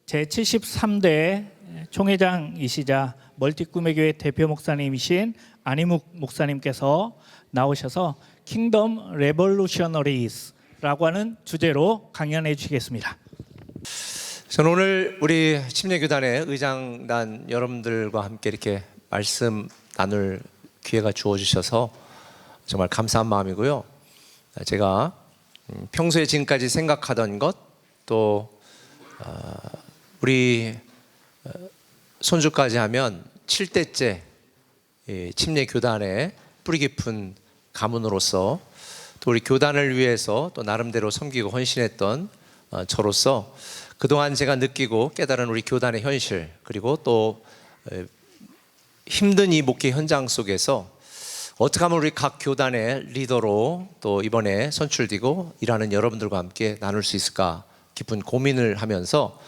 제73대 총회장이시자 멀티꿈의교회 대표 목사님이신 안희묵 목사님께서 나오셔서 킹덤 레볼루셔너리스라고 하는 주제로 강연해 주시겠습니다. 저는 오늘 우리 침례교단의 의장단 여러분들과 함께 이렇게 말씀 나눌 기회가 주어주셔서 정말 감사한 마음이고요. 제가 평소에 지금까지 생각하던 것, 또 우리 손주까지 하면 7대째 침례교단의 뿌리 깊은 가문으로서, 또 우리 교단을 위해서 또 나름대로 섬기고 헌신했던 저로서 그동안 제가 느끼고 깨달은 우리 교단의 현실, 그리고 또 힘든 이 목회 현장 속에서 어떻게 하면 우리 각 교단의 리더로 또 이번에 선출되고 일하는 여러분들과 함께 나눌 수 있을까 깊은 고민을 하면서,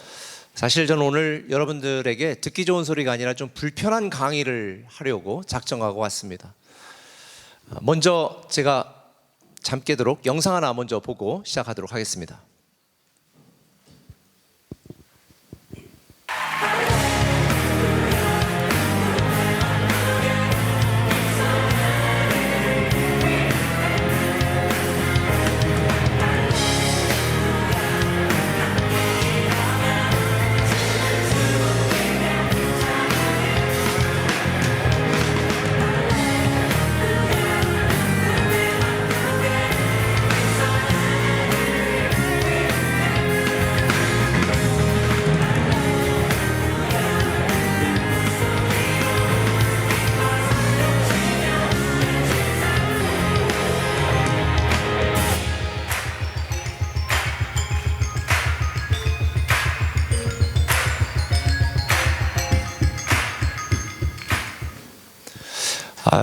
사실 저는 오늘 여러분들에게 듣기 좋은 소리가 아니라 좀 불편한 강의를 하려고 작정하고 왔습니다. 먼저 제가 잠 깨도록 영상 하나 먼저 보고 시작하도록 하겠습니다.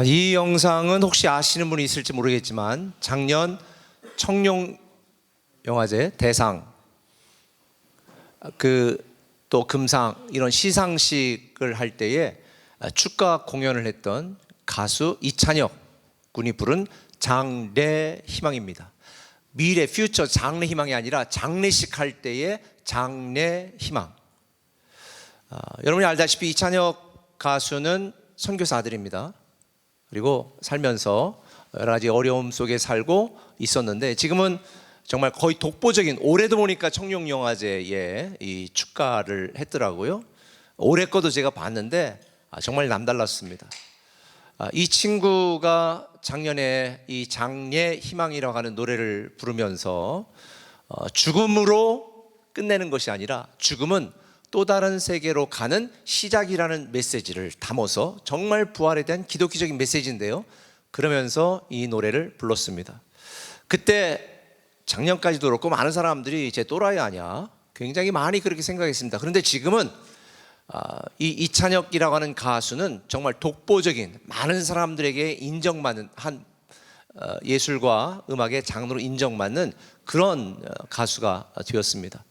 이 영상은 혹시 아시는 분이 있을지 모르겠지만 작년 청룡 영화제 대상, 또 금상 이런 시상식을 할 때에 축가 공연을 했던 가수 이찬혁 군이 부른 장래희망입니다. 미래 퓨처 장래희망이 아니라 장례식 할 때의 장래희망. 여러분이 알다시피 이찬혁 가수는 선교사 아들입니다. 그리고 살면서 여러 가지 어려움 속에 살고 있었는데, 지금은 정말 거의 독보적인, 올해도 보니까 청룡영화제에 이 축가를 했더라고요. 올해 거도 제가 봤는데 정말 남달랐습니다. 이 친구가 작년에 이 장래희망이라고 하는 노래를 부르면서 죽음으로 끝내는 것이 아니라 죽음은 또 다른 세계로 가는 시작이라는 메시지를 담아서, 정말 부활에 대한 기독교적인 메시지인데요, 그러면서 이 노래를 불렀습니다. 그때 작년까지도 그렇고 많은 사람들이 쟤 또라이 아니야, 굉장히 많이 그렇게 생각했습니다. 그런데 지금은 이 이찬혁이라고 하는 가수는 정말 독보적인, 많은 사람들에게 인정받는 한 예술과 음악의 장르로 인정받는 그런 가수가 되었습니다.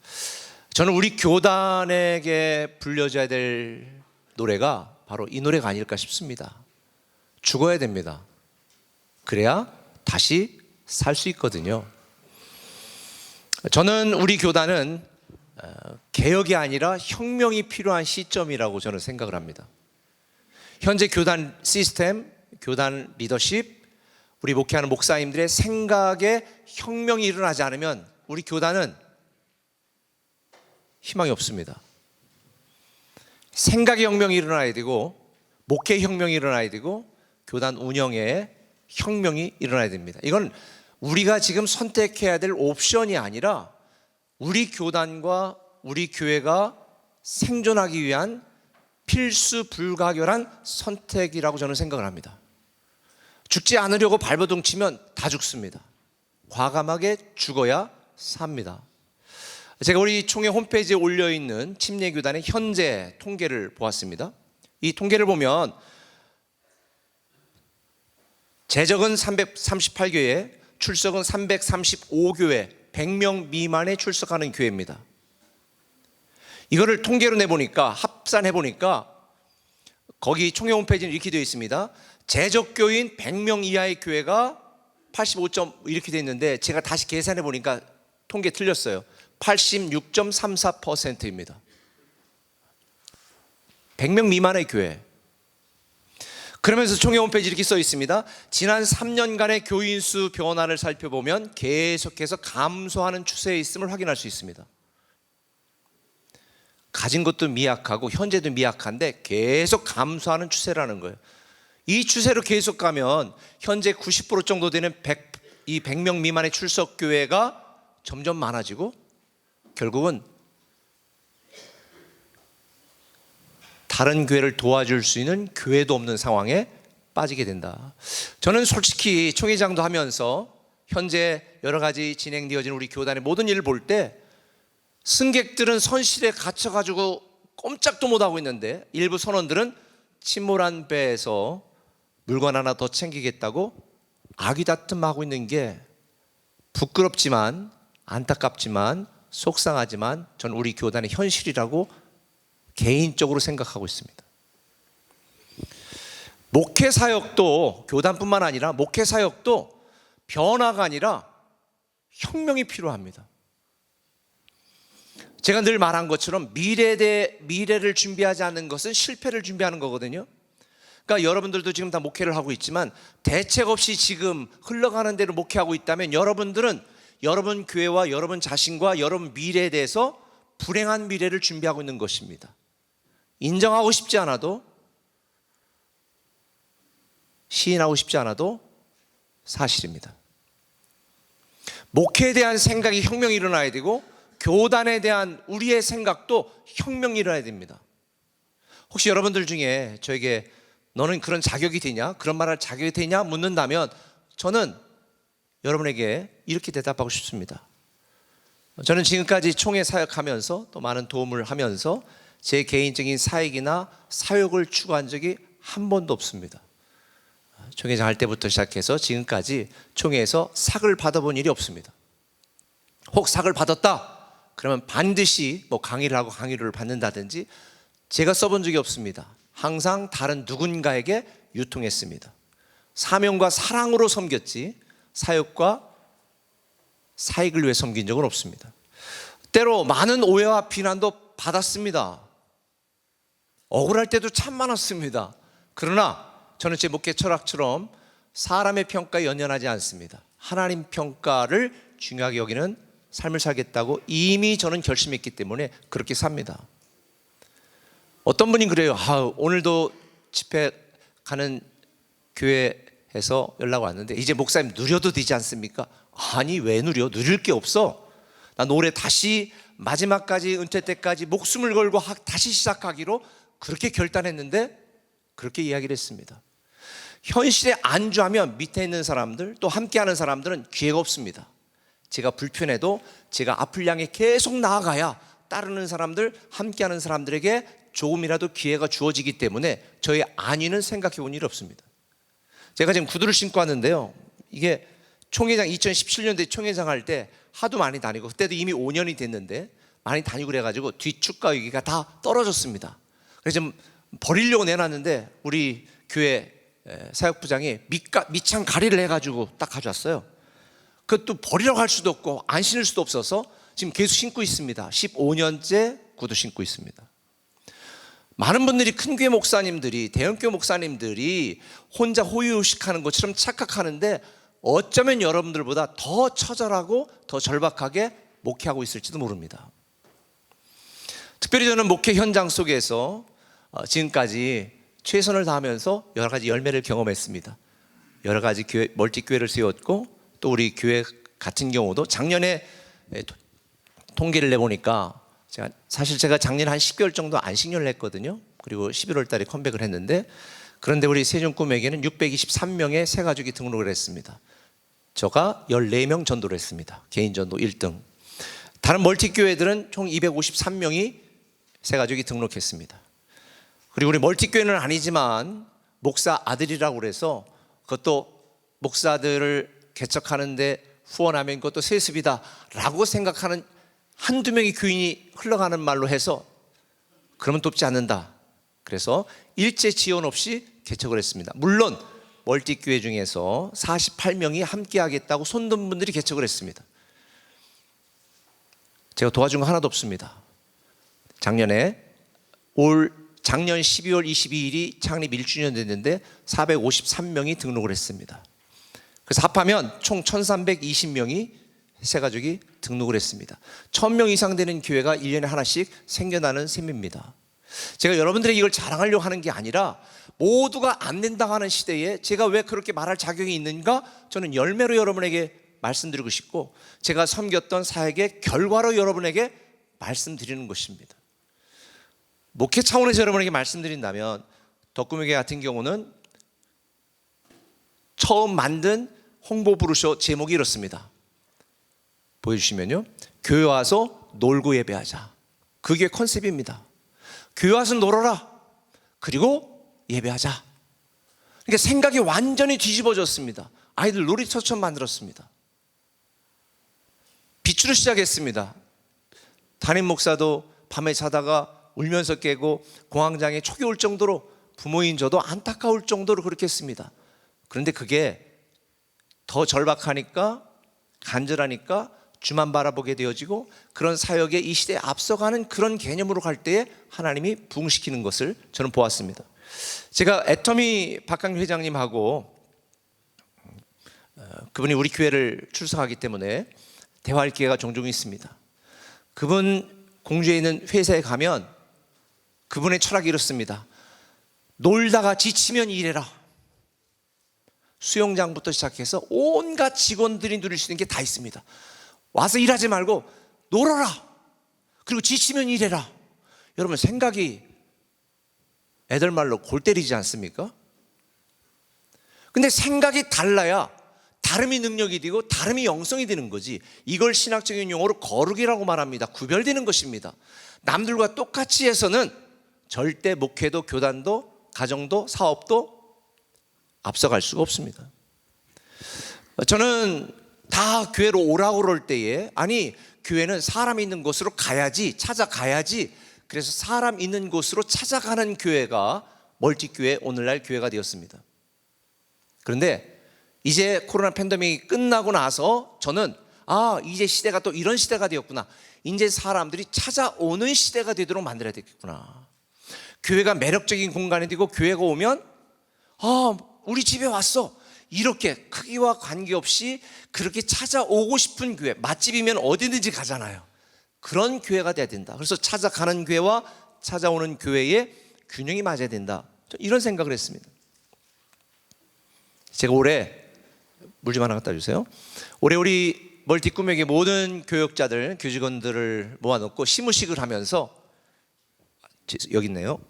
저는 우리 교단에게 불려져야 될 노래가 바로 이 노래가 아닐까 싶습니다. 죽어야 됩니다. 그래야 다시 살 수 있거든요. 저는 우리 교단은 개혁이 아니라 혁명이 필요한 시점이라고 저는 생각을 합니다. 현재 교단 시스템, 교단 리더십, 우리 목회하는 목사님들의 생각에 혁명이 일어나지 않으면 우리 교단은 희망이 없습니다. 생각의 혁명이 일어나야 되고, 목회 혁명이 일어나야 되고, 교단 운영에 혁명이 일어나야 됩니다. 이건 우리가 지금 선택해야 될 옵션이 아니라 우리 교단과 우리 교회가 생존하기 위한 필수 불가결한 선택이라고 저는 생각을 합니다. 죽지 않으려고 발버둥 치면 다 죽습니다. 과감하게 죽어야 삽니다. 제가 우리 총회 홈페이지에 올려있는 침례교단의 현재 통계를 보았습니다. 이 통계를 보면 재적은 338교회, 출석은 335교회, 100명 미만에 출석하는 교회입니다. 이거를 통계로 내보니까, 합산해보니까 거기 총회 홈페이지는 이렇게 되어 있습니다. 재적교인 100명 이하의 교회가 85점 이렇게 되어 있는데, 제가 다시 계산해보니까 통계 틀렸어요. 86.34%입니다. 100명 미만의 교회. 그러면서 총회 홈페이지 이렇게 써 있습니다. 지난 3년간의 교인 수 변화를 살펴보면 계속해서 감소하는 추세에 있음을 확인할 수 있습니다. 가진 것도 미약하고 현재도 미약한데 계속 감소하는 추세라는 거예요. 이 추세로 계속 가면 현재 90% 정도 되는 100명 미만의 출석 교회가 점점 많아지고 결국은 다른 교회를 도와줄 수 있는 교회도 없는 상황에 빠지게 된다. 저는 솔직히 총회장도 하면서 현재 여러 가지 진행되어진 우리 교단의 모든 일을 볼 때 승객들은 선실에 갇혀가지고 꼼짝도 못하고 있는데 일부 선원들은 침몰한 배에서 물건 하나 더 챙기겠다고 아귀다툼하고 있는 게 부끄럽지만 안타깝지만 속상하지만 전 우리 교단의 현실이라고 개인적으로 생각하고 있습니다. 목회 사역도 교단뿐만 아니라 목회 사역도 변화가 아니라 혁명이 필요합니다. 제가 늘 말한 것처럼 미래를 준비하지 않는 것은 실패를 준비하는 거거든요. 그러니까 여러분들도 지금 다 목회를 하고 있지만 대책 없이 지금 흘러가는 대로 목회하고 있다면 여러분들은 여러분 교회와 여러분 자신과 여러분 미래에 대해서 불행한 미래를 준비하고 있는 것입니다. 인정하고 싶지 않아도 시인하고 싶지 않아도 사실입니다. 목회에 대한 생각이 혁명이 일어나야 되고 교단에 대한 우리의 생각도 혁명이 일어나야 됩니다. 혹시 여러분들 중에 저에게 너는 그런 자격이 되냐? 그런 말할 자격이 되냐? 묻는다면 저는 여러분에게 이렇게 대답하고 싶습니다. 저는 지금까지 총회 사역하면서 또 많은 도움을 하면서 제 개인적인 사익이나 사역을 추구한 적이 한 번도 없습니다. 총회장 할 때부터 시작해서 지금까지 총회에서 상을 받아본 일이 없습니다. 혹 상을 받았다 그러면 반드시 뭐 강의를 하고 강의료를 받는다든지 제가 써본 적이 없습니다. 항상 다른 누군가에게 유통했습니다. 사명과 사랑으로 섬겼지 사역과 사익을 위해 섬긴 적은 없습니다. 때로 많은 오해와 비난도 받았습니다. 억울할 때도 참 많았습니다. 그러나 저는 제 목회 철학처럼 사람의 평가에 연연하지 않습니다. 하나님 평가를 중요하게 여기는 삶을 살겠다고 이미 저는 결심했기 때문에 그렇게 삽니다. 어떤 분이 그래요. 오늘도 집회 가는 교회에서 연락 왔는데 이제 목사님 누려도 되지 않습니까? 아니 왜 누려? 누릴 게 없어. 나 노래 다시 마지막까지 은퇴 때까지 목숨을 걸고 다시 시작하기로 그렇게 결단했는데 그렇게 이야기를 했습니다. 현실에 안주하면 밑에 있는 사람들 또 함께하는 사람들은 기회가 없습니다. 제가 불편해도 제가 앞을 향해 계속 나아가야 따르는 사람들 함께하는 사람들에게 조금이라도 기회가 주어지기 때문에 저의 안위는 생각해 본 일이 없습니다. 제가 지금 구두를 신고 왔는데요, 이게 총회장 2017년도에 총회장 할 때 하도 많이 다니고 그때도 이미 5년이 됐는데 많이 다니고 그래가지고 뒷축과 여기가 다 떨어졌습니다. 그래서 좀 버리려고 내놨는데 우리 교회 사역부장이 밑창 가리를 해가지고 딱 가져왔어요. 그것도 버리라고 할 수도 없고 안 신을 수도 없어서 지금 계속 신고 있습니다. 15년째 구두 신고 있습니다. 많은 분들이 큰 교회 목사님들이 대형교회 목사님들이 혼자 호의호식하는 것처럼 착각하는데 어쩌면 여러분들보다 더 처절하고 더 절박하게 목회하고 있을지도 모릅니다. 특별히 저는 목회 현장 속에서 지금까지 최선을 다하면서 여러 가지 열매를 경험했습니다. 여러 가지 교회, 멀티교회를 세웠고 또 우리 교회 같은 경우도 작년에 통계를 내보니까 제가 작년에 한 10개월 정도 안식년을 했거든요. 그리고 11월 달에 컴백을 했는데 그런데 우리 세종꿈에게는 623명의 새가족이 등록을 했습니다. 저가 14명 전도를 했습니다. 개인 전도 1등. 다른 멀티교회들은 총 253명이 새가족이 등록했습니다. 그리고 우리 멀티교회는 아니지만 목사 아들이라고 그래서 그것도 목사들을 개척하는데 후원하면 그것도 세습이다 라고 생각하는 한두 명의 교인이 흘러가는 말로 해서 그러면 돕지 않는다. 그래서 일제 지원 없이 개척을 했습니다. 물론 멀티교회 중에서 48명이 함께 하겠다고 손든 분들이 개척을 했습니다. 제가 도와준 거 하나도 없습니다. 작년에 올 작년 12월 22일이 창립 1주년 됐는데 453명이 등록을 했습니다. 그래서 합하면 총 1320명이 새가족이 등록을 했습니다. 1000명 이상 되는 교회가 1년에 하나씩 생겨나는 셈입니다. 제가 여러분들에게 이걸 자랑하려고 하는 게 아니라 모두가 안 된다고 하는 시대에 제가 왜 그렇게 말할 자격이 있는가, 저는 열매로 여러분에게 말씀드리고 싶고 제가 섬겼던 사역의 결과로 여러분에게 말씀드리는 것입니다. 목회 차원에서 여러분에게 말씀드린다면 덕구매교회 같은 경우는 처음 만든 홍보 브로셔 제목이 이렇습니다. 보여주시면요, 교회 와서 놀고 예배하자. 그게 컨셉입니다. 교회 와서 놀아라, 그리고 예배하자. 그러니까 생각이 완전히 뒤집어졌습니다. 아이들 놀이터처럼 만들었습니다. 빛으로 시작했습니다. 담임 목사도 밤에 자다가 울면서 깨고 공황장애 초기 올 정도로, 부모인 저도 안타까울 정도로 그렇게 했습니다. 그런데 그게 더 절박하니까, 간절하니까 주만 바라보게 되어지고, 그런 사역에 이 시대에 앞서가는 그런 개념으로 갈 때에 하나님이 부흥시키는 것을 저는 보았습니다. 제가 애터미 박강률 회장님하고 그분이 우리 교회를 출석하기 때문에 대화할 기회가 종종 있습니다. 그분 공주에 있는 회사에 가면 그분의 철학이 이렇습니다. 놀다가 지치면 일해라. 수영장부터 시작해서 온갖 직원들이 누릴 수 있는 게 다 있습니다. 와서 일하지 말고 놀아라. 그리고 지치면 일해라. 여러분, 생각이 애들 말로 골 때리지 않습니까? 근데 생각이 달라야 다름이 능력이 되고 다름이 영성이 되는 거지. 이걸 신학적인 용어로 거룩이라고 말합니다. 구별되는 것입니다. 남들과 똑같이 해서는 절대 목회도 교단도 가정도 사업도 앞서갈 수가 없습니다. 저는 다 교회로 오라고 그럴 때에, 아니 교회는 사람 있는 곳으로 가야지, 찾아가야지, 그래서 사람 있는 곳으로 찾아가는 교회가 멀티교회, 오늘날 교회가 되었습니다. 그런데 이제 코로나 팬데믹이 끝나고 나서 저는 이제 시대가 또 이런 시대가 되었구나. 이제 사람들이 찾아오는 시대가 되도록 만들어야 되겠구나. 교회가 매력적인 공간이 되고, 교회가 오면 우리 집에 왔어, 이렇게 크기와 관계없이 그렇게 찾아오고 싶은 교회, 맛집이면 어디든지 가잖아요. 그런 교회가 돼야 된다. 그래서 찾아가는 교회와 찾아오는 교회의 균형이 맞아야 된다. 이런 생각을 했습니다. 제가 올해 물 좀 하나 갖다 주세요. 올해 우리 멀티 꿈에게 모든 교역자들, 교직원들을 모아놓고 시무식을 하면서, 여기 있네요.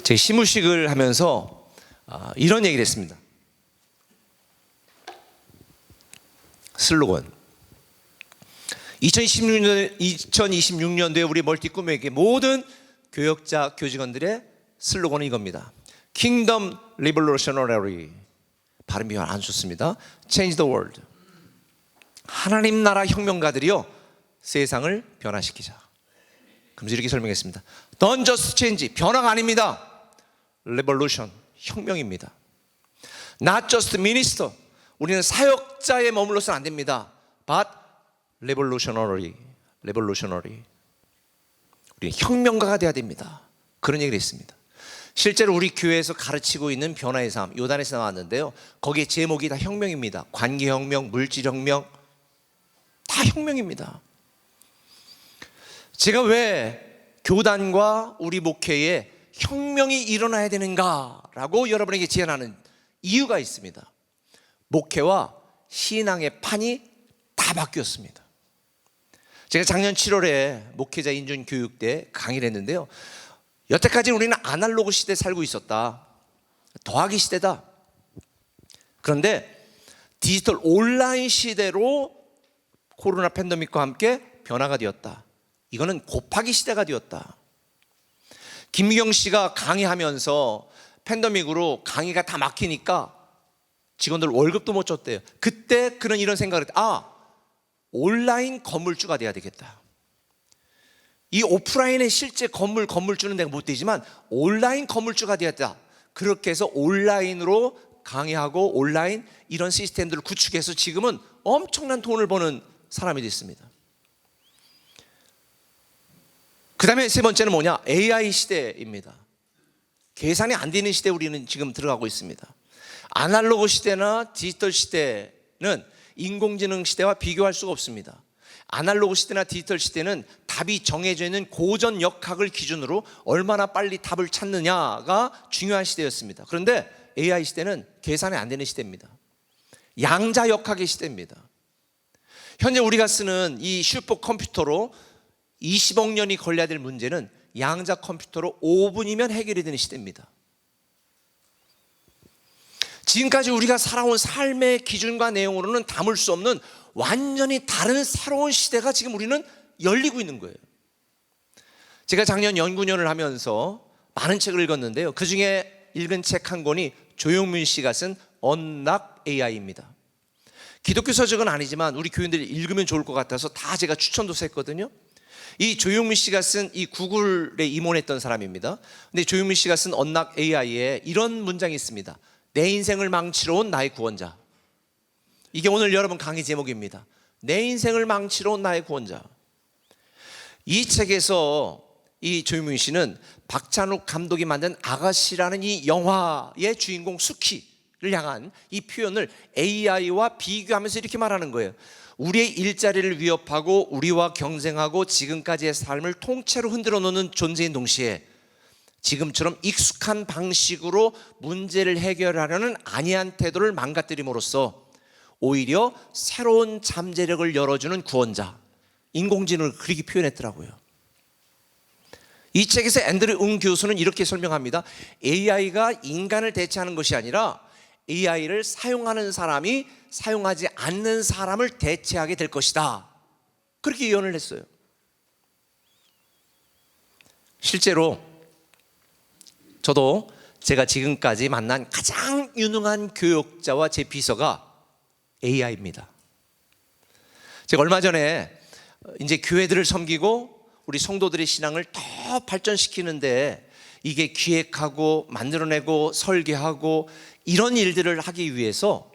제 시무식을 하면서 이런 얘기를 했습니다. 슬로건. 2026년도에 우리 멀티 꿈에게 모든 교역자, 교직원들의 슬로건은 이겁니다. Kingdom Revolutionary. 발음이 안 좋습니다. Change the world. 하나님 나라 혁명가들이요, 세상을 변화시키자. 그러면서 이렇게 설명했습니다. Don't just change. 변화가 아닙니다. Revolution. 혁명입니다. Not just minister. 우리는 사역자에 머물러서는 안 됩니다. But revolutionary. Revolutionary. 우리는 혁명가가 돼야 됩니다. 그런 얘기를 했습니다. 실제로 우리 교회에서 가르치고 있는 변화의 삶, 요단에서 나왔는데요, 거기에 제목이 다 혁명입니다. 관계혁명, 물질혁명, 다 혁명입니다. 제가 왜 교단과 우리 목회에 혁명이 일어나야 되는가라고 여러분에게 제안하는 이유가 있습니다. 목회와 신앙의 판이 다 바뀌었습니다. 제가 작년 7월에 목회자 인준 교육 때 강의를 했는데요, 여태까지 우리는 아날로그 시대에 살고 있었다. 더하기 시대다. 그런데 디지털 온라인 시대로 코로나 팬데믹과 함께 변화가 되었다. 이거는 곱하기 시대가 되었다. 김미경 씨가 강의하면서 팬데믹으로 강의가 다 막히니까 직원들 월급도 못 줬대요. 그때 그는 이런 생각을 했다. 온라인 건물주가 돼야 되겠다. 이 오프라인에 실제 건물주는 내가 못 되지만 온라인 건물주가 되었다. 그렇게 해서 온라인으로 강의하고 온라인 이런 시스템들을 구축해서 지금은 엄청난 돈을 버는 사람이 됐습니다. 그 다음에 세 번째는 뭐냐? AI 시대입니다. 계산이 안 되는 시대에 우리는 지금 들어가고 있습니다. 아날로그 시대나 디지털 시대는 인공지능 시대와 비교할 수가 없습니다. 아날로그 시대나 디지털 시대는 답이 정해져 있는 고전 역학을 기준으로 얼마나 빨리 답을 찾느냐가 중요한 시대였습니다. 그런데 AI 시대는 계산이 안 되는 시대입니다. 양자 역학의 시대입니다. 현재 우리가 쓰는 이 슈퍼컴퓨터로 20억 년이 걸려야 될 문제는 양자 컴퓨터로 5분이면 해결이 되는 시대입니다. 지금까지 우리가 살아온 삶의 기준과 내용으로는 담을 수 없는 완전히 다른 새로운 시대가 지금 우리는 열리고 있는 거예요. 제가 작년 연구년을 하면서 많은 책을 읽었는데요. 그 중에 읽은 책 한 권이 조용민 씨가 쓴 언락 AI입니다. 기독교 서적은 아니지만 우리 교인들이 읽으면 좋을 것 같아서 다 제가 추천도 했거든요. 이 조용민 씨가 쓴 이 구글에 임원했던 사람입니다. 근데 조용민 씨가 쓴 언락 AI에 이런 문장이 있습니다. 내 인생을 망치러 온 나의 구원자. 이게 오늘 여러분 강의 제목입니다. 내 인생을 망치러 온 나의 구원자. 이 책에서 이 조용민 씨는 박찬욱 감독이 만든 아가씨라는 이 영화의 주인공 수키를 향한 이 표현을 AI와 비교하면서 이렇게 말하는 거예요. 우리의 일자리를 위협하고 우리와 경쟁하고 지금까지의 삶을 통째로 흔들어 놓는 존재인 동시에 지금처럼 익숙한 방식으로 문제를 해결하려는 안이한 태도를 망가뜨림으로써 오히려 새로운 잠재력을 열어주는 구원자, 인공지능을 그렇게 표현했더라고요. 이 책에서 앤드류 응 교수는 이렇게 설명합니다. AI가 인간을 대체하는 것이 아니라 AI를 사용하는 사람이 사용하지 않는 사람을 대체하게 될 것이다. 그렇게 예언을 했어요. 실제로 저도 제가 지금까지 만난 가장 유능한 교육자와 제 비서가 AI입니다. 제가 얼마 전에 이제 교회들을 섬기고 우리 성도들의 신앙을 더 발전시키는데 이게 기획하고 만들어내고 설계하고 이런 일들을 하기 위해서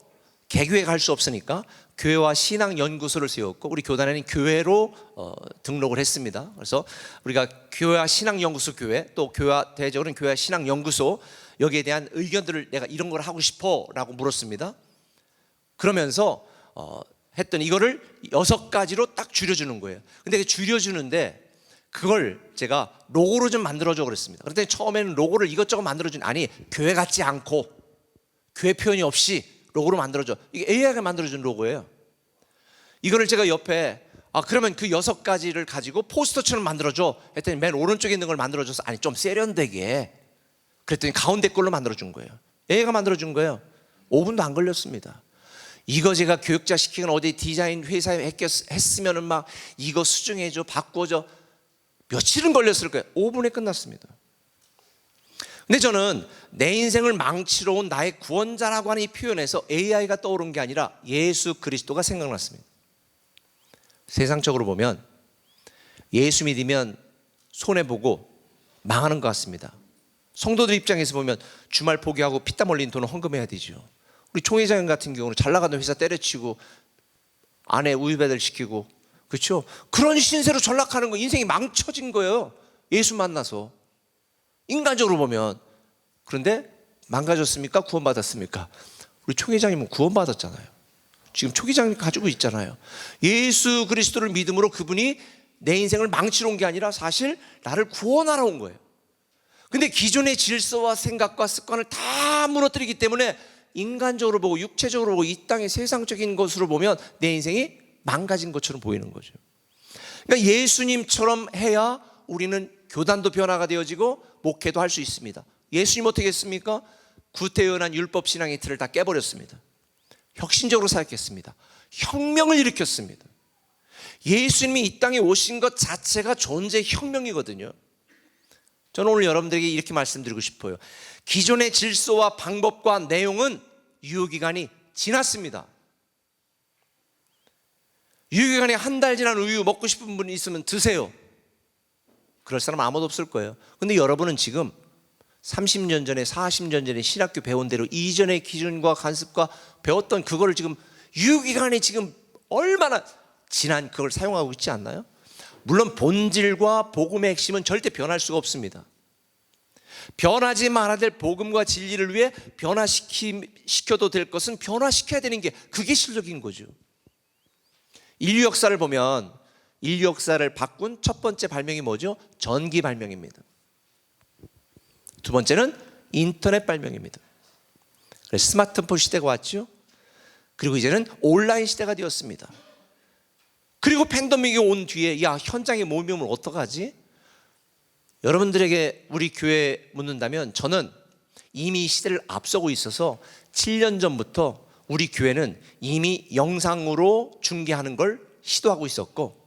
개교회 갈 수 없으니까 교회와 신앙연구소를 세웠고 우리 교단에는 교회로 등록을 했습니다. 그래서 우리가 교회와 신앙연구소 교회 또 교회와 대적으로는 교회와 신앙연구소 여기에 대한 의견들을 내가 이런 걸 하고 싶어 라고 물었습니다. 그러면서 했더니 이거를 6가지로 딱 줄여주는 거예요. 근데 줄여주는데 그걸 제가 로고로 좀 만들어줘 그랬습니다. 그런데 처음에는 로고를 이것저것 만들어주니 아니 교회 같지 않고 교회 표현이 없이 로고로 만들어줘. 이게 AI가 만들어준 로고예요. 이거를 제가 옆에 그러면 그 6가지를 가지고 포스터처럼 만들어줘 했더니 맨 오른쪽에 있는 걸 만들어줘서 아니 좀 세련되게 그랬더니 가운데 걸로 만들어준 거예요. AI가 만들어준 거예요. 5분도 안 걸렸습니다. 이거 제가 교육자 시키거나 어디 디자인 회사에 했으면은 막 이거 수정해줘 바꿔줘 며칠은 걸렸을 거예요. 5분에 끝났습니다. 근데 저는 내 인생을 망치러 온 나의 구원자라고 하는 이 표현에서 AI가 떠오른 게 아니라 예수 그리스도가 생각났습니다. 세상적으로 보면 예수 믿으면 손해보고 망하는 것 같습니다. 성도들 입장에서 보면 주말 포기하고 피땀 흘린 돈을 헌금해야 되죠. 우리 총회장 같은 경우는 잘 나가는 회사 때려치고 아내 우유배달 시키고 그렇죠? 그런 신세로 전락하는 거 인생이 망쳐진 거예요. 예수 만나서 인간적으로 보면. 그런데 망가졌습니까? 구원받았습니까? 우리 총회장님은 구원받았잖아요. 지금 총회장님 가지고 있잖아요. 예수 그리스도를 믿음으로 그분이 내 인생을 망치러 온 게 아니라 사실 나를 구원하러 온 거예요. 근데 기존의 질서와 생각과 습관을 다 무너뜨리기 때문에 인간적으로 보고 육체적으로 보고 이 땅의 세상적인 것으로 보면 내 인생이 망가진 것처럼 보이는 거죠. 그러니까 예수님처럼 해야 우리는 교단도 변화가 되어지고 목회도 할 수 있습니다. 예수님 어떻게 했습니까? 구태연한 율법신앙의 틀을 다 깨버렸습니다. 혁신적으로 사역했습니다. 혁명을 일으켰습니다. 예수님이 이 땅에 오신 것 자체가 존재 혁명이거든요. 저는 오늘 여러분들에게 이렇게 말씀드리고 싶어요. 기존의 질서와 방법과 내용은 유효기간이 지났습니다. 유효기간이 한 달 지난 우유 먹고 싶은 분이 있으면 드세요. 그럴 사람 아무도 없을 거예요. 근데 여러분은 지금 30년 전에 40년 전에 신학교 배운 대로 이전의 기준과 관습과 배웠던 그거를 지금 유기간에 지금 얼마나 지난 그걸 사용하고 있지 않나요? 물론 본질과 복음의 핵심은 절대 변할 수가 없습니다. 변하지 말아야 될 복음과 진리를 위해 변화시켜도 될 것은 변화시켜야 되는 게 그게 실력인 거죠. 인류 역사를 보면 인류 역사를 바꾼 첫 번째 발명이 뭐죠? 전기 발명입니다. 두 번째는 인터넷 발명입니다. 그래서 스마트폰 시대가 왔죠. 그리고 이제는 온라인 시대가 되었습니다. 그리고 팬데믹이 온 뒤에 야 현장에 몸이 오면 어떡하지? 여러분들에게 우리 교회 묻는다면 저는 이미 이 시대를 앞서고 있어서 7년 전부터 우리 교회는 이미 영상으로 중계하는 걸 시도하고 있었고,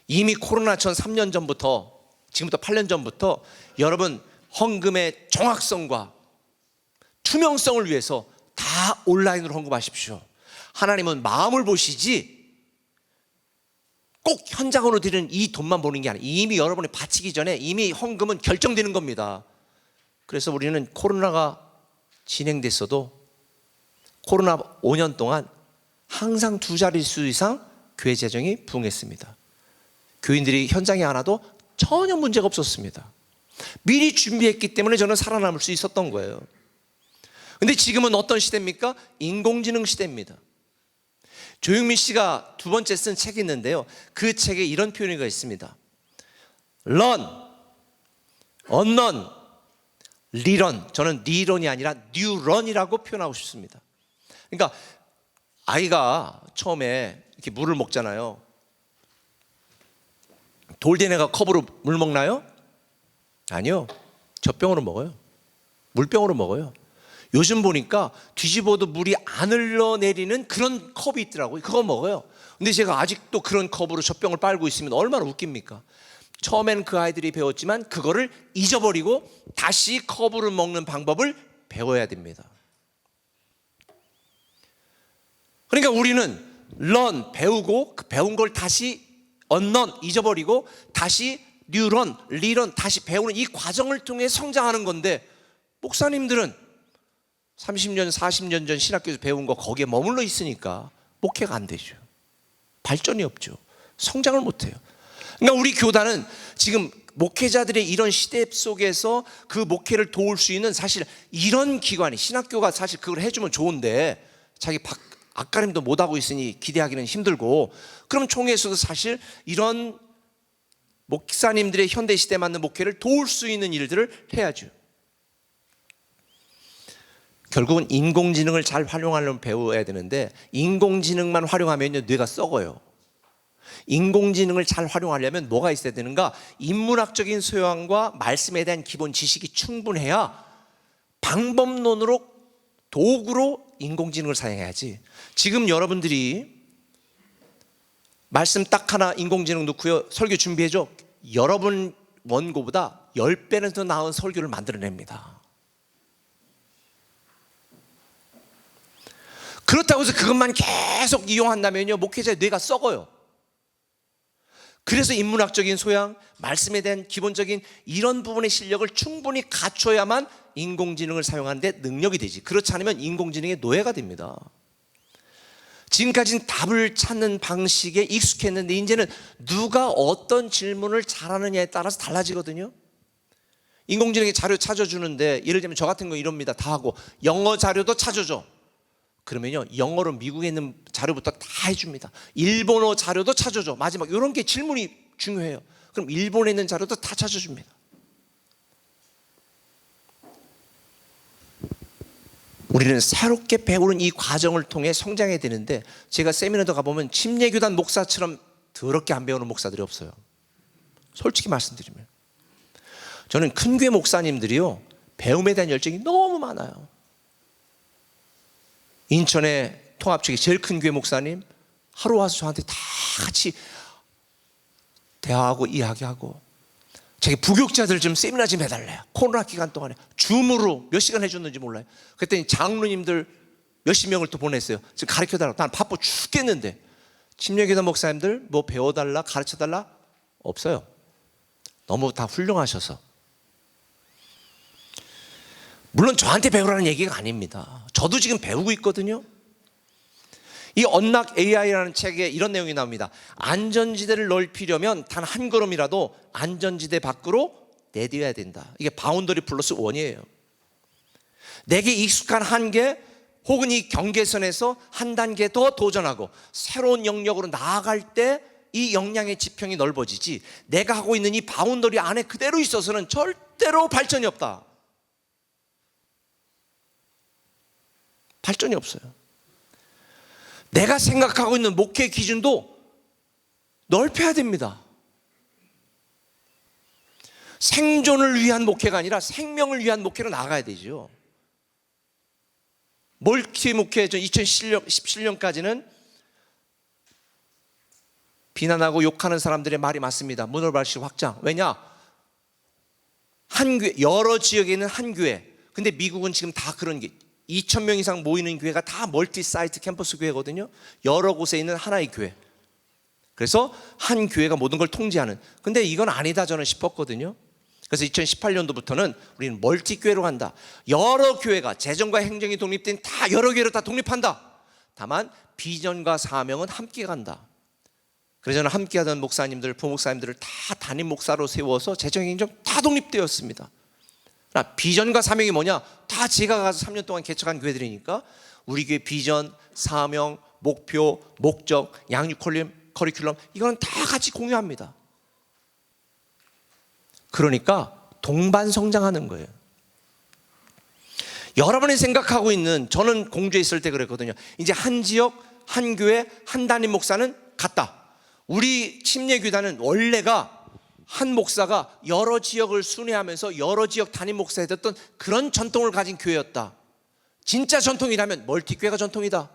이미 코로나 전 3년 전부터 지금부터 8년 전부터 여러분 헌금의 정확성과 투명성을 위해서 다 온라인으로 헌금하십시오. 하나님은 마음을 보시지 꼭 현장으로 드리는 이 돈만 보는 게 아니에요. 이미 여러분이 바치기 전에 이미 헌금은 결정되는 겁니다. 그래서 우리는 코로나가 진행됐어도 코로나 5년 동안 항상 2자릿수 이상 교회 재정이 부응했습니다. 교인들이 현장에 안 와도 전혀 문제가 없었습니다. 미리 준비했기 때문에 저는 살아남을 수 있었던 거예요. 근데 지금은 어떤 시대입니까? 인공지능 시대입니다. 조용민 씨가 두 번째 쓴 책이 있는데요, 그 책에 이런 표현이 있습니다. Learn, unlearn, relearn. 저는 리런이 아니라 뉴런이라고 표현하고 싶습니다. 그러니까 아이가 처음에 이렇게 물을 먹잖아요. 돌된 애가 컵으로 물 먹나요? 아니요. 젖병으로 먹어요. 물병으로 먹어요. 요즘 보니까 뒤집어도 물이 안 흘러내리는 그런 컵이 있더라고요. 그거 먹어요. 근데 제가 아직도 그런 컵으로 젖병을 빨고 있으면 얼마나 웃깁니까? 처음에는 그 아이들이 배웠지만 그거를 잊어버리고 다시 컵으로 먹는 방법을 배워야 됩니다. 그러니까 우리는 learn, 배우고 그 배운 걸 다시 unlearn, 잊어버리고 다시 뉴런, 리런, 다시 배우는 이 과정을 통해 성장하는 건데, 목사님들은 30년, 40년 전 신학교에서 배운 거 거기에 머물러 있으니까 목회가 안 되죠. 발전이 없죠. 성장을 못 해요. 그러니까 우리 교단은 지금 목회자들의 이런 시대 속에서 그 목회를 도울 수 있는 사실 이런 기관이, 신학교가 사실 그걸 해주면 좋은데 자기 앞가림도 못하고 있으니 기대하기는 힘들고, 그럼 총회에서도 사실 이런 목사님들의 현대시대에 맞는 목회를 도울 수 있는 일들을 해야죠. 결국은 인공지능을 잘 활용하려면 배워야 되는데, 인공지능만 활용하면 뇌가 썩어요. 인공지능을 잘 활용하려면 뭐가 있어야 되는가? 인문학적인 소양과 말씀에 대한 기본 지식이 충분해야 방법론으로, 도구로 인공지능을 사용해야지. 지금 여러분들이 말씀 딱 하나 인공지능 넣고요, 설교 준비해줘. 여러분 원고보다 10배는 더 나은 설교를 만들어냅니다. 그렇다고 해서 그것만 계속 이용한다면요, 목회자의 뇌가 썩어요. 그래서 인문학적인 소양, 말씀에 대한 기본적인 이런 부분의 실력을 충분히 갖춰야만 인공지능을 사용하는 데 능력이 되지. 그렇지 않으면 인공지능의 노예가 됩니다. 지금까지는 답을 찾는 방식에 익숙했는데 이제는 누가 어떤 질문을 잘하느냐에 따라서 달라지거든요. 인공지능이 자료 찾아주는데 예를 들면 저 같은 거 이럽니다. 다 하고 영어 자료도 찾아줘. 그러면요, 영어로 미국에 있는 자료부터 다 해줍니다. 일본어 자료도 찾아줘. 마지막 이런 게 질문이 중요해요. 그럼 일본에 있는 자료도 다 찾아줍니다. 우리는 새롭게 배우는 이 과정을 통해 성장해야 되는데, 제가 세미나도 가보면 침례교단 목사처럼 더럽게 안 배우는 목사들이 없어요. 솔직히 말씀드리면 저는 큰 교회 목사님들이요, 배움에 대한 열정이 너무 많아요. 인천의 통합 측의 제일 큰 교회 목사님 하루 와서 저한테 다 같이 대화하고 이야기하고, 자기 부교육자들 좀 세미나 좀 해달래요. 코로나 기간 동안에 줌으로 몇 시간 해줬는지 몰라요. 그랬더니 장로님들 몇십 명을 또 보냈어요. 지금 가르쳐달라고. 난 바빠 죽겠는데. 침례교단 목사님들 뭐 배워달라, 가르쳐달라? 없어요. 너무 다 훌륭하셔서. 물론 저한테 배우라는 얘기가 아닙니다. 저도 지금 배우고 있거든요. 이 언락 AI라는 책에 이런 내용이 나옵니다. 안전지대를 넓히려면 단 한 걸음이라도 안전지대 밖으로 내디뎌야 된다. 이게 바운더리 플러스 원이에요. 내게 익숙한 한계 혹은 이 경계선에서 한 단계 더 도전하고 새로운 영역으로 나아갈 때 이 역량의 지평이 넓어지지, 내가 하고 있는 이 바운더리 안에 그대로 있어서는 절대로 발전이 없다. 발전이 없어요. 내가 생각하고 있는 목회 기준도 넓혀야 됩니다. 생존을 위한 목회가 아니라 생명을 위한 목회로 나가야 되죠. 멀티 목회 2017년까지는 비난하고 욕하는 사람들의 말이 많습니다. 문어발식 확장. 왜냐? 한 교회, 여러 지역에 있는 한 교회. 근데 미국은 지금 다 그런 게 2,000명 이상 모이는 교회가 다 멀티 사이트 캠퍼스 교회거든요. 여러 곳에 있는 하나의 교회. 그래서 한 교회가 모든 걸 통제하는. 근데 이건 아니다 저는 싶었거든요. 그래서 2018년도부터는 우리는 멀티 교회로 간다. 여러 교회가 재정과 행정이 독립된 다 여러 교회로 다 독립한다. 다만 비전과 사명은 함께 간다. 그래서 저는 함께하던 목사님들, 부목사님들을 다 담임 목사로 세워서 재정, 행정 다 독립되었습니다. 비전과 사명이 뭐냐? 다 제가 가서 3년 동안 개척한 교회들이니까 우리 교회 비전, 사명, 목표, 목적, 양육 커리큘럼 이거는 다 같이 공유합니다. 그러니까 동반 성장하는 거예요. 여러분이 생각하고 있는, 저는 공주에 있을 때 그랬거든요. 이제 한 지역, 한 교회, 한 담임 목사는 같다. 우리 침례교단은 원래가 한 목사가 여러 지역을 순회하면서 여러 지역 담임 목사 했던 그런 전통을 가진 교회였다. 진짜 전통이라면 멀티교회가 전통이다.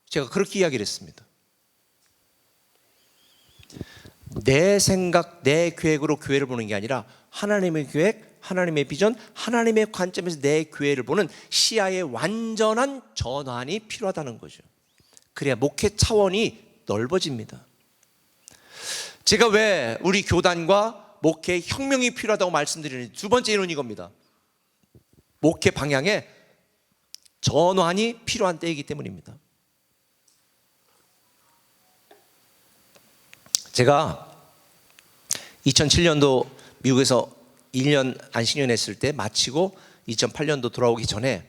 제가 그렇게 이야기를 했습니다. 내 생각, 내 계획으로 교회를 보는 게 아니라 하나님의 계획, 하나님의 비전, 하나님의 관점에서 내 교회를 보는 시야의 완전한 전환이 필요하다는 거죠. 그래야 목회 차원이 넓어집니다. 제가 왜 우리 교단과 목회 혁명이 필요하다고 말씀드리는 두 번째 이유는 이겁니다. 목회 방향에 전환이 필요한 때이기 때문입니다. 제가 2007년도 미국에서 1년 안식년했을 때 마치고 2008년도 돌아오기 전에,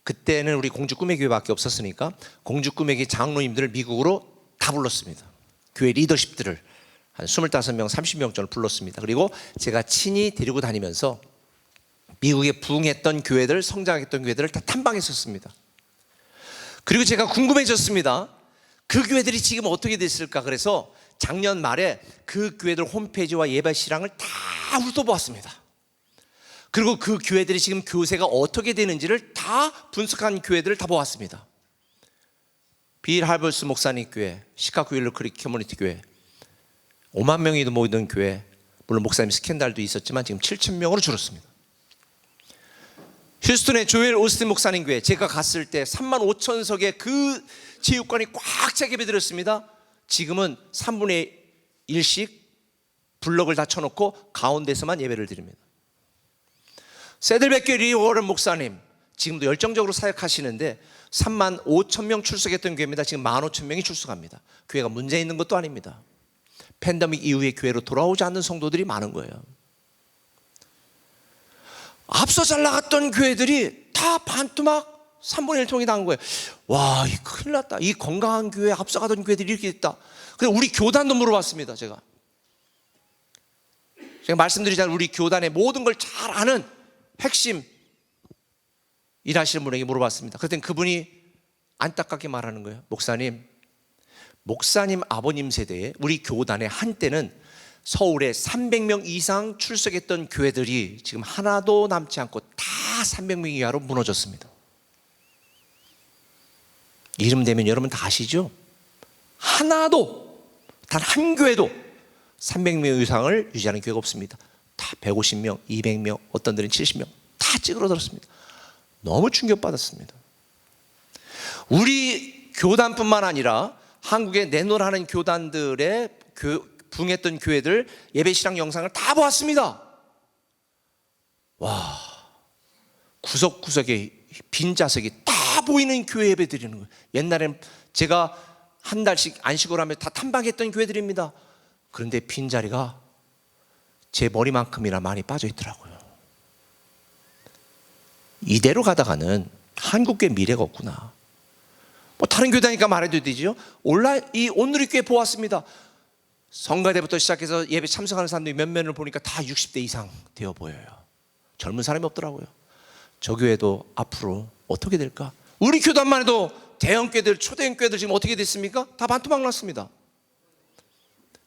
그때는 우리 공주 꿈의 교회밖에 없었으니까 공주 꿈의 교회 장로님들을 미국으로 다 불렀습니다. 교회 리더십들을 한 25명, 30명 정도 불렀습니다. 그리고 제가 친히 데리고 다니면서 미국에 부흥했던 교회들, 성장했던 교회들을 다 탐방했었습니다. 그리고 제가 궁금해졌습니다. 그 교회들이 지금 어떻게 됐을까? 그래서 작년 말에 그 교회들 홈페이지와 예배 실황을 다 훑어보았습니다. 그리고 그 교회들이 지금 교세가 어떻게 되는지를 다 분석한 교회들을 다 보았습니다. 빌 할버스 목사님 교회, 시카고 윌러 크릭 커뮤니티 교회, 5만 명이 모이던 교회, 물론 목사님 스캔들도 있었지만 지금 7,000명으로 줄었습니다. 휴스턴의 조엘 오스틴 목사님 교회, 제가 갔을 때 35,000석의 그 체육관이 꽉 차게 배들었습니다. 지금은 3분의 1씩 블럭을 다 쳐놓고 가운데서만 예배를 드립니다. 세들백교 리워런 목사님, 지금도 열정적으로 사역하시는데 35,000명 출석했던 교회입니다. 지금 15,000명이 출석합니다. 교회가 문제 있는 것도 아닙니다. 팬데믹 이후에 교회로 돌아오지 않는 성도들이 많은 거예요. 앞서 잘 나갔던 교회들이 다 반토막 3분의 1 통이 나온 거예요. 와, 이 큰일 났다. 이 건강한 교회, 앞서가던 교회들이 이렇게 됐다. 그래서 우리 교단도 물어봤습니다. 제가 말씀드리자면 우리 교단의 모든 걸 잘 아는 핵심 일하시는 분에게 물어봤습니다. 그랬더니 그분이 안타깝게 말하는 거예요. 목사님 아버님 세대에 우리 교단에 한때는 서울에 300명 이상 출석했던 교회들이 지금 하나도 남지 않고 다 300명 이하로 무너졌습니다. 이름 대면 여러분 다 아시죠? 하나도, 단 한 교회도 300명 이상을 유지하는 교회가 없습니다. 다 150명, 200명, 어떤 데는 70명 다 찌그러들었습니다. 너무 충격받았습니다. 우리 교단뿐만 아니라 한국에 내노라는 교단들의 부흥했던 교회들 예배 실황 영상을 다 보았습니다. 와, 구석구석에 빈자석이 다 보이는 교회 예배 드리는 거예요. 옛날엔 제가 한 달씩 안식을 하면 다 탐방했던 교회들입니다. 그런데 빈자리가 제 머리만큼이나 많이 빠져 있더라고요. 이대로 가다가는 한국교회 미래가 없구나. 뭐 다른 교회 다니까 말해도 되지요. 이 온누리교회 보았습니다. 성가대부터 시작해서 예배 참석하는 사람들이 몇 면을 보니까 다 60대 이상 되어 보여요. 젊은 사람이 없더라고요. 저 교회도 앞으로 어떻게 될까? 우리 교단만 해도 대형 교회들, 초대형 교회들 지금 어떻게 됐습니까? 다 반토막 났습니다.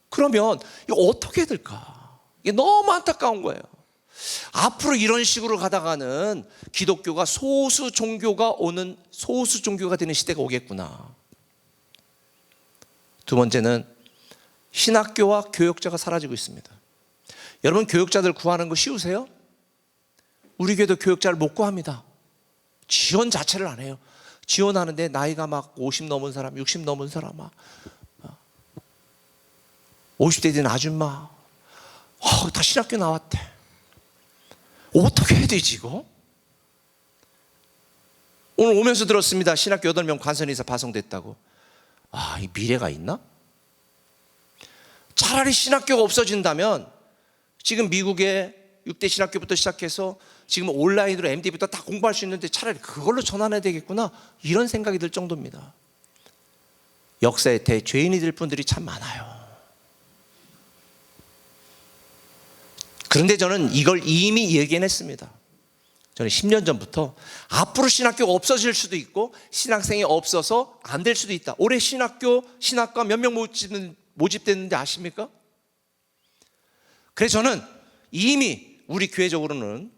그러면 이거 어떻게 될까? 이게 너무 안타까운 거예요. 앞으로 이런 식으로 가다가는 기독교가 소수 종교가 되는 시대가 오겠구나. 두 번째는 신학교와 교역자가 사라지고 있습니다. 여러분, 교역자들 구하는 거 쉬우세요? 우리 교회도 교역자를 못 구합니다. 지원 자체를 안 해요. 지원하는데 나이가 막 50 넘은 사람, 60 넘은 사람, 막 50대 된 아줌마, 다 신학교 나왔대. 어떻게 해야 되지 이거? 오늘 오면서 들었습니다. 신학교 8명 관선에서 파송됐다고. 이 미래가 있나? 차라리 신학교가 없어진다면 지금 미국의 6대 신학교부터 시작해서 지금 온라인으로 MD부터 다 공부할 수 있는데 차라리 그걸로 전환해야 되겠구나, 이런 생각이 들 정도입니다. 역사의 대죄인이 될 분들이 참 많아요. 그런데 저는 이걸 이미 예견했습니다. 저는 10년 전부터 앞으로 신학교가 없어질 수도 있고 신학생이 없어서 안 될 수도 있다. 올해 신학과 몇 명 모집됐는데 아십니까? 그래서 저는 이미 우리 교회적으로는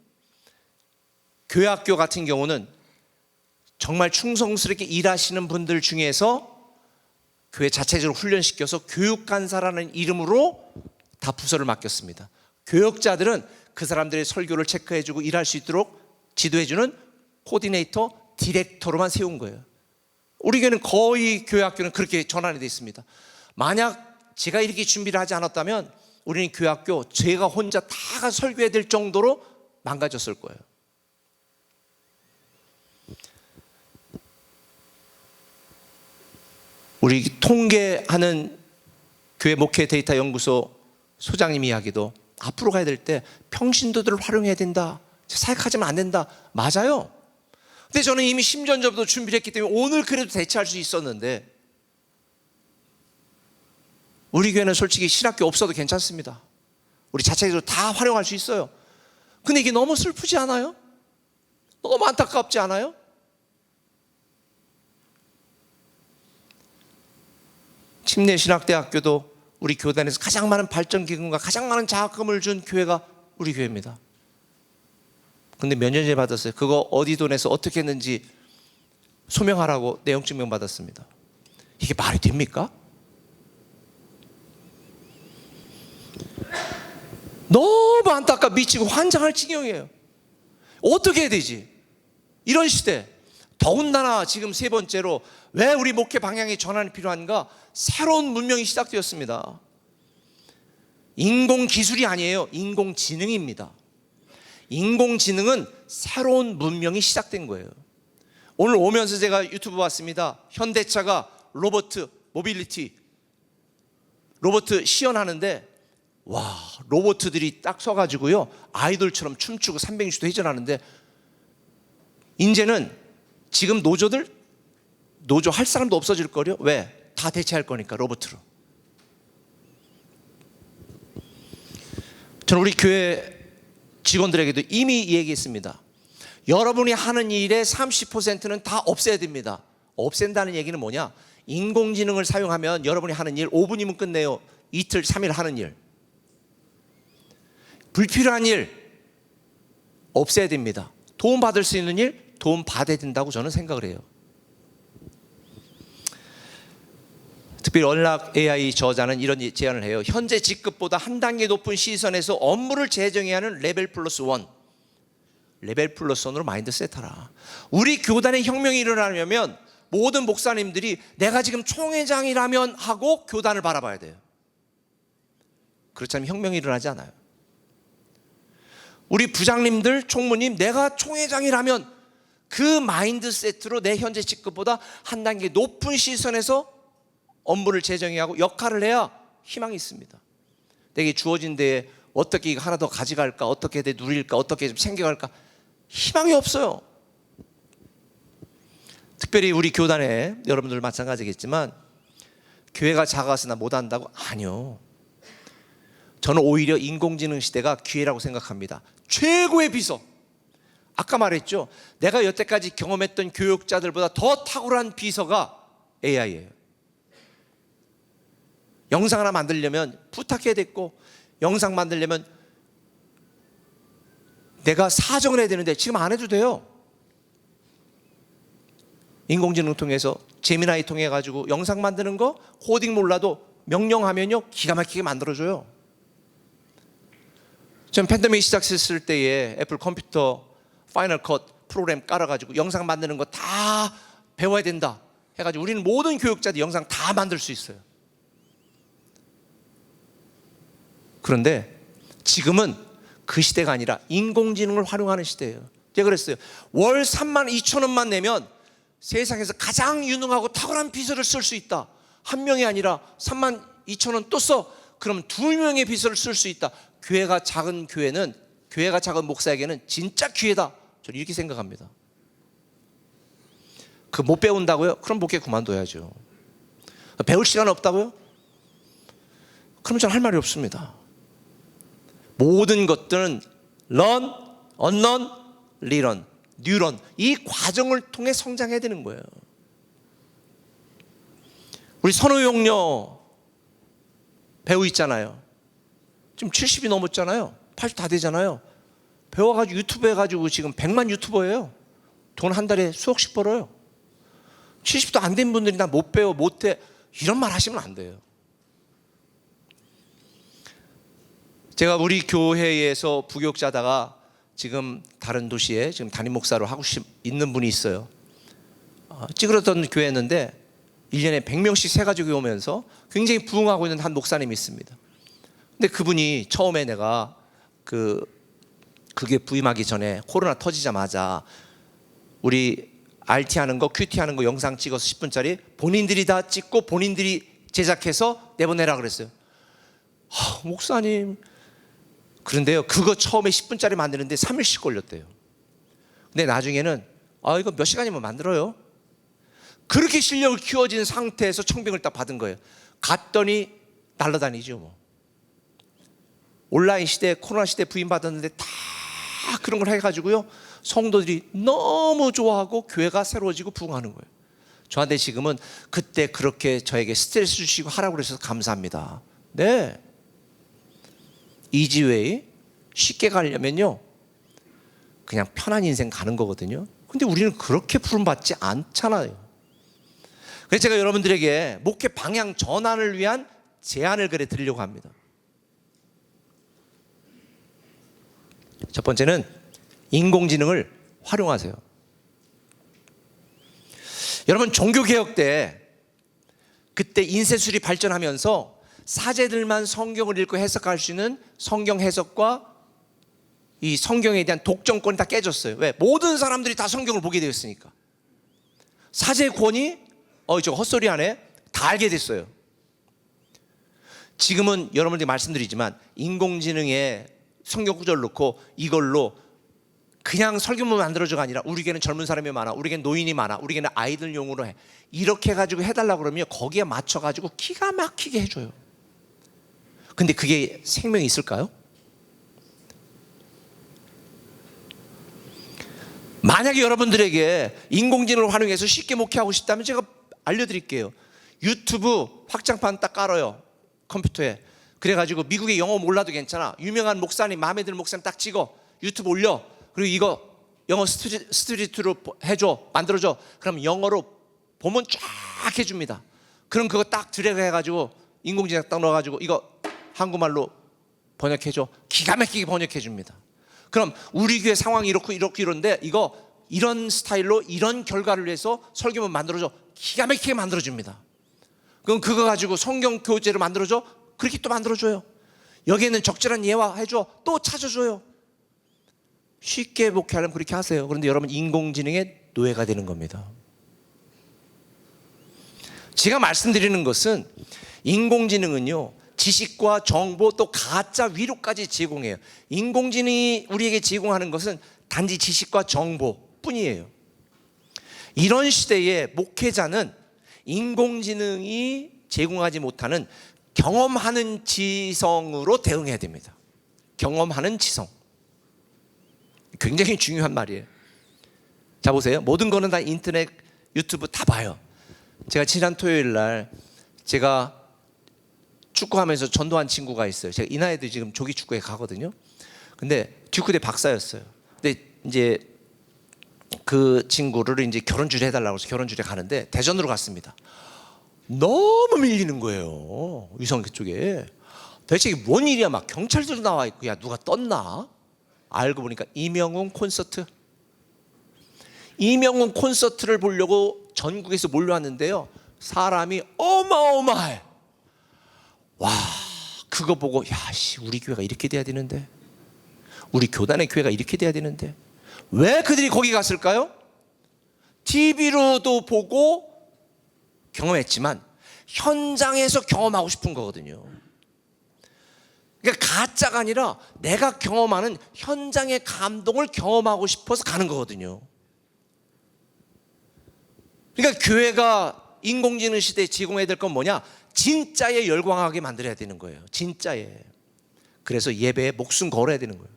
교회학교 같은 경우는 정말 충성스럽게 일하시는 분들 중에서 교회 자체적으로 훈련시켜서 교육간사라는 이름으로 다 부서를 맡겼습니다. 교역자들은 그 사람들의 설교를 체크해주고 일할 수 있도록 지도해주는 코디네이터, 디렉터로만 세운 거예요. 우리 교회는 거의 교회학교는 그렇게 전환이 되어 있습니다. 만약 제가 이렇게 준비를 하지 않았다면 우리는 교회학교 제가 혼자 다 설교해야 될 정도로 망가졌을 거예요. 우리 통계하는 교회 목회 데이터 연구소 소장님 이야기도 앞으로 가야 될 때 평신도들을 활용해야 된다, 사역하지면 안 된다. 맞아요. 근데 저는 이미 10년 전부터 준비를 했기 때문에 오늘 그래도 대체할 수 있었는데, 우리 교회는 솔직히 신학교 없어도 괜찮습니다. 우리 자체적으로 다 활용할 수 있어요. 근데 이게 너무 슬프지 않아요? 너무 안타깝지 않아요? 침례신학대학교도 우리 교단에서 가장 많은 발전기금과 가장 많은 장학금을 준 교회가 우리 교회입니다. 근데 몇 년 전에 받았어요. 그거 어디 돈에서 어떻게 했는지 소명하라고 내용 증명 받았습니다. 이게 말이 됩니까? 너무 안타깝고 미치고 환장할 지경이에요. 어떻게 해야 되지? 이런 시대. 더군다나 지금 세 번째로 왜 우리 목회 방향의 전환이 필요한가? 새로운 문명이 시작되었습니다. 인공기술이 아니에요. 인공지능입니다. 인공지능은 새로운 문명이 시작된 거예요. 오늘 오면서 제가 유튜브 봤습니다. 현대차가 로버트 시연하는데, 와, 로버트들이 딱 서가지고요, 아이돌처럼 춤추고 360도 회전하는데, 이제는 지금 노조 할 사람도 없어질 거려. 왜? 다 대체할 거니까, 로봇으로. 저는 우리 교회 직원들에게도 이미 얘기했습니다. 여러분이 하는 일의 30%는 다 없애야 됩니다. 없앤다는 얘기는 뭐냐? 인공지능을 사용하면 여러분이 하는 일 5분이면 끝내요. 이틀, 3일 하는 일. 불필요한 일 없애야 됩니다. 도움받을 수 있는 일 도움받아야 된다고 저는 생각을 해요. 특별히 언락 AI 저자는 이런 제안을 해요. 현재 직급보다 한 단계 높은 시선에서 업무를 재정해야 하는 레벨 플러스 1. 레벨 플러스 1으로 마인드셋 하라. 우리 교단에 혁명이 일어나려면 모든 목사님들이 내가 지금 총회장이라면 하고 교단을 바라봐야 돼요. 그렇지 않으면 혁명이 일어나지 않아요. 우리 부장님들, 총무님, 내가 총회장이라면 그 마인드세트로 내 현재 직급보다 한 단계 높은 시선에서 업무를 재정의하고 역할을 해야 희망이 있습니다. 내게 주어진 데에 어떻게 이거 하나 더 가져갈까, 어떻게 내 누릴까, 어떻게 좀 챙겨갈까, 희망이 없어요. 특별히 우리 교단에 여러분들 마찬가지겠지만 교회가 작아서 나 못한다고? 아니요. 저는 오히려 인공지능 시대가 기회라고 생각합니다. 최고의 비서. 아까 말했죠. 내가 여태까지 경험했던 교육자들보다 더 탁월한 비서가 AI예요. 영상 하나 만들려면 부탁해야 됐고, 영상 만들려면 내가 사정을 해야 되는데 지금 안 해도 돼요. 인공지능 통해서 제미나이 통해 가지고 영상 만드는 거 코딩 몰라도 명령하면요 기가 막히게 만들어줘요. 전 팬데믹 시작했을 때에 애플 컴퓨터 파이널 컷 프로그램 깔아가지고 영상 만드는 거 다 배워야 된다 해가지고 우리는 모든 교육자들 영상 다 만들 수 있어요. 그런데 지금은 그 시대가 아니라 인공지능을 활용하는 시대예요. 제가 그랬어요. 월 32,000원만 내면 세상에서 가장 유능하고 탁월한 비서를 쓸 수 있다. 한 명이 아니라 32,000원 또 써. 그럼 2명의 비서를 쓸 수 있다. 교회가 작은 교회는, 교회가 작은 목사에게는 진짜 기회다. 저는 이렇게 생각합니다. 그 못 배운다고요? 그럼 목회 그만둬야죠. 배울 시간 없다고요? 그럼 저는 할 말이 없습니다. 모든 것들은 learn, unlearn, relearn, 뉴런, 이 과정을 통해 성장해야 되는 거예요. 우리 선우용녀 배우 있잖아요. 지금 70이 넘었잖아요. 80 다 되잖아요. 배워가지고 유튜브 해가지고 지금 100만 유튜버예요. 돈 한 달에 수억씩 벌어요. 70도 안 된 분들이 나 못 배워, 못해, 이런 말 하시면 안 돼요. 제가 우리 교회에서 부교육자다가 지금 다른 도시에 지금 담임 목사로 하고 있는 분이 있어요. 찌그러던 교회였는데 1년에 100명씩 세가지고 오면서 굉장히 부흥하고 있는 한 목사님이 있습니다. 근데 그분이 처음에 내가 그게 부임하기 전에 코로나 터지자마자 우리 RT 하는 거, QT 하는 거 영상 찍어서 10분짜리 본인들이 다 찍고 본인들이 제작해서 내보내라 그랬어요. 목사님, 그런데요, 그거 처음에 10분짜리 만드는데 3일씩 걸렸대요. 근데 나중에는 이거 몇 시간이면 만들어요. 그렇게 실력을 키워진 상태에서 청빙을 딱 받은 거예요. 갔더니 날라다니죠 뭐. 온라인 시대, 코로나 시대 부임 받았는데 다 그런 걸 해가지고요, 성도들이 너무 좋아하고 교회가 새로워지고 부흥하는 거예요. 저한테 지금은 그때 그렇게 저에게 스트레스 주시고 하라고 그러셔서 감사합니다. 네, 이지웨이 쉽게 가려면요 그냥 편한 인생 가는 거거든요. 근데 우리는 그렇게 부름받지 않잖아요. 그래서 제가 여러분들에게 목회 방향 전환을 위한 제안을 그래 드리려고 합니다. 첫 번째는 인공지능을 활용하세요. 여러분, 종교개혁 때 그때 인쇄술이 발전하면서 사제들만 성경을 읽고 해석할 수 있는 성경 해석과 이 성경에 대한 독점권이 다 깨졌어요. 왜? 모든 사람들이 다 성경을 보게 되었으니까. 사제의 권위, 저거 헛소리 하네, 다 알게 됐어요. 지금은 여러분들이 말씀드리지만 인공지능에 성경 구절을 넣고 이걸로 그냥 설교문 만들어줘가 아니라 우리 교회는 젊은 사람이 많아, 우리 교회는 노인이 많아, 우리 교회는 아이들용으로 해, 이렇게 해가지고 해달라고 그러면 거기에 맞춰가지고 기가 막히게 해줘요. 근데 그게 생명이 있을까요? 만약에 여러분들에게 인공지능을 활용해서 쉽게 목회하고 싶다면 제가 알려드릴게요. 유튜브 확장판 딱 깔아요, 컴퓨터에. 그래가지고 미국의 영어 몰라도 괜찮아, 유명한 목사님, 마음에 드는 목사님 딱 찍어 유튜브 올려. 그리고 이거 영어 스트리트로 해줘, 만들어줘. 그럼 영어로 보면 쫙 해줍니다. 그럼 그거 딱 드래그 해가지고 인공지능 딱 넣어가지고 이거 한국말로 번역해줘. 기가 막히게 번역해줍니다. 그럼 우리 교회 상황이 이렇고 이런데 이거 이런 스타일로 이런 결과를 위해서 설교문 만들어줘. 기가 막히게 만들어줍니다. 그럼 그거 가지고 성경 교재로 만들어줘. 그렇게 또 만들어줘요. 여기에는 적절한 예화 해줘. 또 찾아줘요. 쉽게 목회하려면 그렇게 하세요. 그런데 여러분 인공지능의 노예가 되는 겁니다. 제가 말씀드리는 것은 인공지능은요, 지식과 정보 또 가짜 위로까지 제공해요. 인공지능이 우리에게 제공하는 것은 단지 지식과 정보뿐이에요. 이런 시대에 목회자는 인공지능이 제공하지 못하는 경험하는 지성으로 대응해야 됩니다. 경험하는 지성. 굉장히 중요한 말이에요. 자, 보세요. 모든 거는 다 인터넷, 유튜브 다 봐요. 제가 지난 토요일 날 제가 축구하면서 전도한 친구가 있어요. 제가 이 나이도 지금 조기 축구에 가거든요. 근데 듀크대 박사였어요. 근데 이제 그 친구를 이제 결혼주례 해달라고 해서 결혼주례 가는데 대전으로 갔습니다. 너무 밀리는 거예요. 위성 그쪽에. 대체 이게 뭔 일이야? 막 경찰들도 나와 있고, 야, 누가 떴나? 알고 보니까 이명웅 콘서트. 이명웅 콘서트를 보려고 전국에서 몰려왔는데요. 사람이 어마어마해. 와, 그거 보고, 야, 씨, 우리 교회가 이렇게 돼야 되는데, 우리 교단의 교회가 이렇게 돼야 되는데, 왜 그들이 거기 갔을까요? TV로도 보고 경험했지만 현장에서 경험하고 싶은 거거든요. 그러니까 가짜가 아니라 내가 경험하는 현장의 감동을 경험하고 싶어서 가는 거거든요. 그러니까 교회가 인공지능 시대에 제공해야 될 건 뭐냐? 진짜에 열광하게 만들어야 되는 거예요. 진짜에. 그래서 예배에 목숨 걸어야 되는 거예요.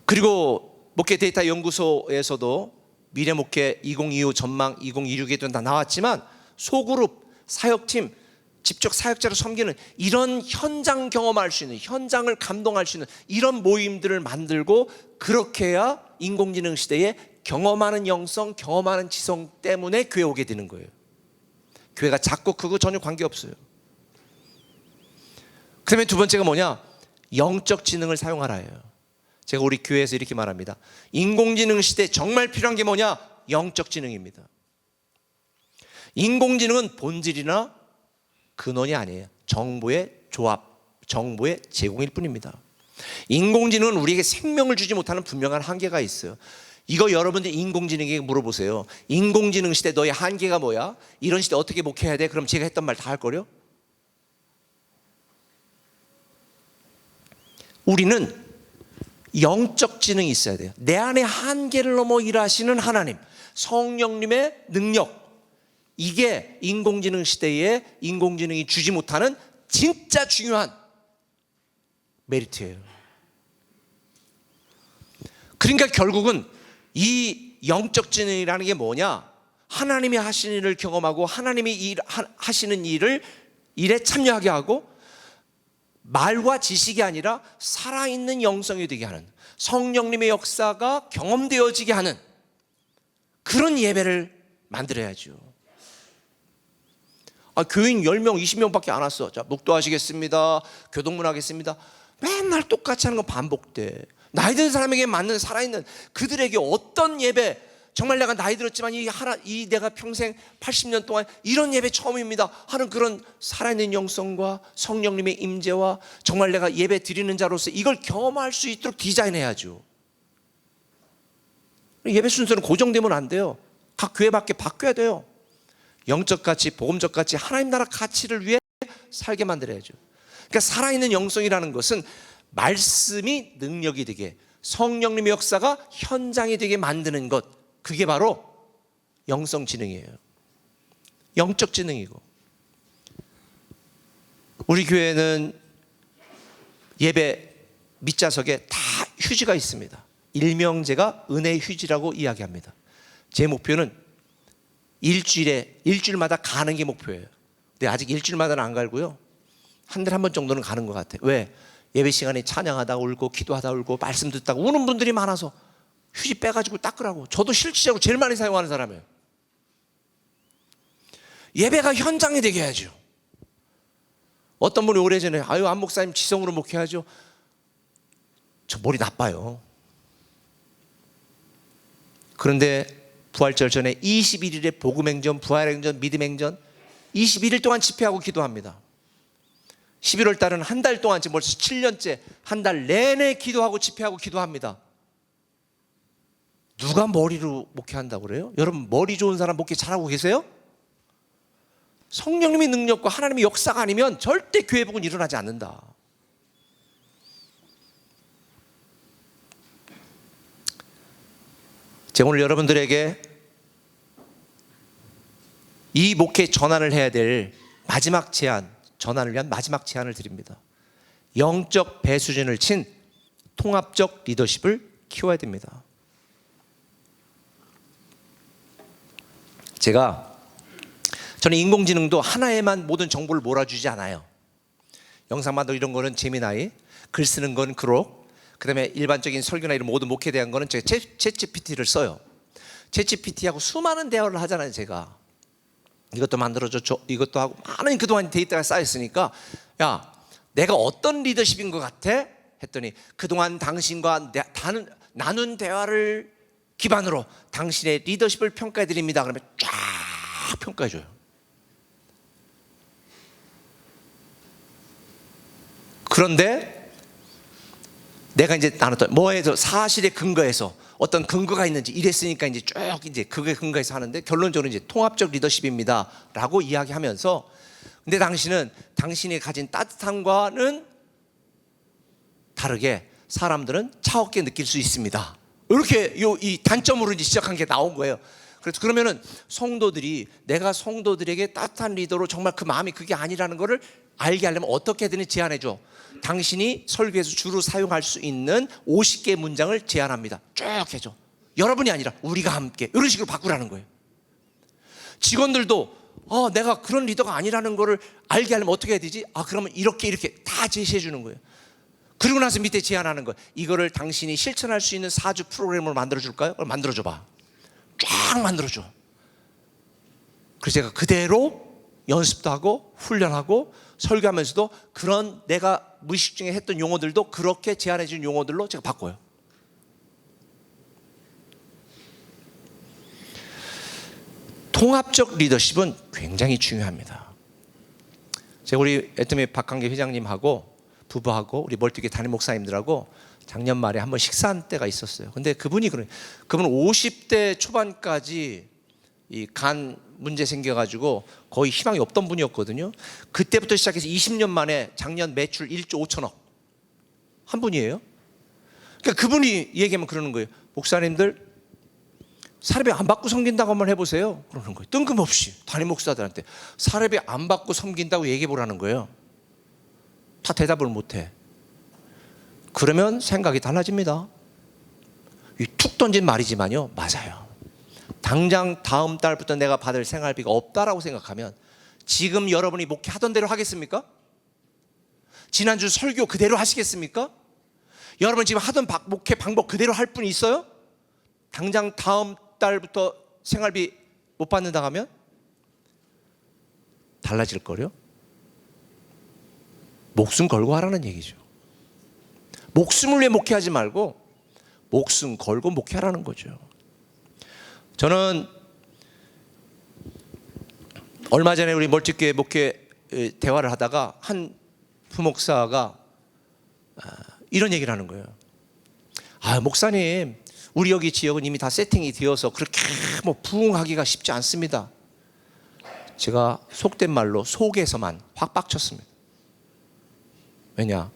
그리고 목회 데이터 연구소에서도 미래 목회 2025 전망 2026에도 다 나왔지만 소그룹, 사역팀, 직접 사역자로 섬기는 이런 현장 경험할 수 있는, 현장을 감동할 수 있는 이런 모임들을 만들고, 그렇게 해야 인공지능 시대에 경험하는 영성, 경험하는 지성 때문에 교회 오게 되는 거예요. 교회가 작고 크고 전혀 관계없어요. 그다음에 두 번째가 뭐냐? 영적 지능을 사용하라예요. 제가 우리 교회에서 이렇게 말합니다. 인공지능 시대에 정말 필요한 게 뭐냐? 영적 지능입니다. 인공지능은 본질이나 근원이 아니에요. 정보의 조합, 정보의 제공일 뿐입니다. 인공지능은 우리에게 생명을 주지 못하는 분명한 한계가 있어요. 이거 여러분들 인공지능에게 물어보세요. 인공지능 시대 너의 한계가 뭐야? 이런 시대 어떻게 목회해야 돼? 그럼 제가 했던 말 다 할 거요? 우리는 영적 지능이 있어야 돼요. 내 안에 한계를 넘어 일하시는 하나님, 성령님의 능력, 이게 인공지능 시대에 인공지능이 주지 못하는 진짜 중요한 메리트예요. 그러니까 결국은 이 영적 지능이라는 게 뭐냐? 하나님이 하시는 일을 경험하고 하나님이 하시는 일에 참여하게 하고, 말과 지식이 아니라 살아있는 영성이 되게 하는, 성령님의 역사가 경험되어지게 하는 그런 예배를 만들어야죠. 교인 10명, 20명밖에 안 왔어. 자, 묵도하시겠습니다. 교동문 하겠습니다. 맨날 똑같이 하는 건 반복돼. 나이 든 사람에게 맞는 살아있는 그들에게 어떤 예배, 정말 내가 나이 들었지만 이 내가 평생 80년 동안 이런 예배 처음입니다 하는 그런 살아있는 영성과 성령님의 임재와 정말 내가 예배 드리는 자로서 이걸 경험할 수 있도록 디자인해야죠. 예배 순서는 고정되면 안 돼요. 각 교회밖에 바뀌어야 돼요. 영적 가치, 복음적 가치, 하나님 나라 가치를 위해 살게 만들어야죠. 그러니까 살아있는 영성이라는 것은 말씀이 능력이 되게, 성령님의 역사가 현장이 되게 만드는 것, 그게 바로 영성 지능이에요. 영적 지능이고, 우리 교회는 예배 밑좌석에 다 휴지가 있습니다. 일명제가 은혜의 휴지라고 이야기합니다. 제 목표는 일주일마다 가는 게 목표예요. 근데 아직 일주일마다는 안 갈고요, 한 달에 한 번 정도는 가는 것 같아요. 왜? 예배 시간에 찬양하다 울고 기도하다 울고 말씀 듣다가 우는 분들이 많아서 휴지 빼가지고 닦으라고. 저도 실질적으로 제일 많이 사용하는 사람이에요. 예배가 현장이 되게 해야죠. 어떤 분이 오래전에 안 목사님 지성으로 목회하죠. 저 머리 나빠요. 그런데 부활절 전에 21일에 복음행전, 부활행전, 믿음행전 21일 동안 집회하고 기도합니다. 11월 달은 한 달 동안 지금 벌써 7년째 한 달 내내 기도하고 집회하고 기도합니다. 누가 머리로 목회한다고 그래요? 여러분 머리 좋은 사람 목회 잘하고 계세요? 성령님의 능력과 하나님의 역사가 아니면 절대 교회 복은 일어나지 않는다. 제가 오늘 여러분들에게 이 목회 전환을 해야 될 마지막 제안, 전환을 위한 마지막 제안을 드립니다. 영적 배수진을 친 통합적 리더십을 키워야 됩니다. 저는 인공지능도 하나에만 모든 정보를 몰아주지 않아요. 영상 만들고 이런 거는 재미나이, 글 쓰는 건 그록, 그 다음에 일반적인 설교나 이런 모든 목회에 대한 거는 제가 챗GPT를 써요. 챗GPT하고 수많은 대화를 하잖아요. 제가 이것도 만들어줘, 이것도 하고 많은 그동안 데이터가 쌓였으니까 야, 내가 어떤 리더십인 것 같아? 했더니 그동안 당신과 나눈 대화를 기반으로 당신의 리더십을 평가해 드립니다. 그러면 쫙 평가해 줘요. 그런데 내가 이제 나눴던 뭐에서 사실에 근거해서 어떤 근거가 있는지 이랬으니까 이제 쭉 이제 그게 근거해서 하는데 결론적으로 이제 통합적 리더십입니다라고 이야기하면서 근데 당신은 당신이 가진 따뜻함과는 다르게 사람들은 차갑게 느낄 수 있습니다. 이렇게 이 단점으로 이제 시작한 게 나온 거예요. 그래서 그러면은 성도들이 내가 성도들에게 따뜻한 리더로 정말 그 마음이 그게 아니라는 거를 알게 하려면 어떻게 해드니 제안해 줘. 당신이 설교에서 주로 사용할 수 있는 50개의 문장을 제안합니다. 쭉 해줘. 여러분이 아니라 우리가 함께 이런 식으로 바꾸라는 거예요. 직원들도 내가 그런 리더가 아니라는 거를 알게 하려면 어떻게 해야 되지? 그러면 이렇게 다 제시해 주는 거예요. 그리고 나서 밑에 제안하는 거예요. 이거를 당신이 실천할 수 있는 4주 프로그램으로 만들어 줄까요? 만들어 줘봐. 쫙 만들어 줘. 그래서 제가 그대로 연습도 하고 훈련하고 설교하면서도 그런 내가 무의식 중에 했던 용어들도 그렇게 제안해 준 용어들로 제가 바꿔요. 통합적 리더십은 굉장히 중요합니다. 제가 우리 애터미 박한계 회장님하고 부부하고 우리 멀티교회 담임 목사님들하고 작년 말에 한번 식사한 때가 있었어요. 근데 그분은 50대 초반까지 이 간 문제 생겨가지고 거의 희망이 없던 분이었거든요. 그때부터 시작해서 20년 만에 작년 매출 1조 5천억 한 분이에요. 그러니까 그분이 얘기하면 그러는 거예요. 목사님들 사례비 안 받고 섬긴다고 한번 해보세요. 그러는 거예요. 뜬금없이 담임 목사들한테 사례비 안 받고 섬긴다고 얘기해 보라는 거예요. 다 대답을 못해. 그러면 생각이 달라집니다. 툭 던진 말이지만요, 맞아요. 당장 다음 달부터 내가 받을 생활비가 없다라고 생각하면 지금 여러분이 목회하던 대로 하겠습니까? 지난주 설교 그대로 하시겠습니까? 여러분 지금 하던 목회 방법 그대로 할 분이 있어요? 당장 다음 달부터 생활비 못 받는다 하면 달라질 거요? 목숨 걸고 하라는 얘기죠. 목숨을 위해 목회하지 말고 목숨 걸고 목회하라는 거죠. 저는 얼마 전에 우리 멀티교회 목회 대화를 하다가 한 부목사가 이런 얘기를 하는 거예요. 목사님, 우리 여기 지역은 이미 다 세팅이 되어서 그렇게 부흥하기가 쉽지 않습니다. 제가 속된 말로 속에서만 확 빡쳤습니다. 왜냐?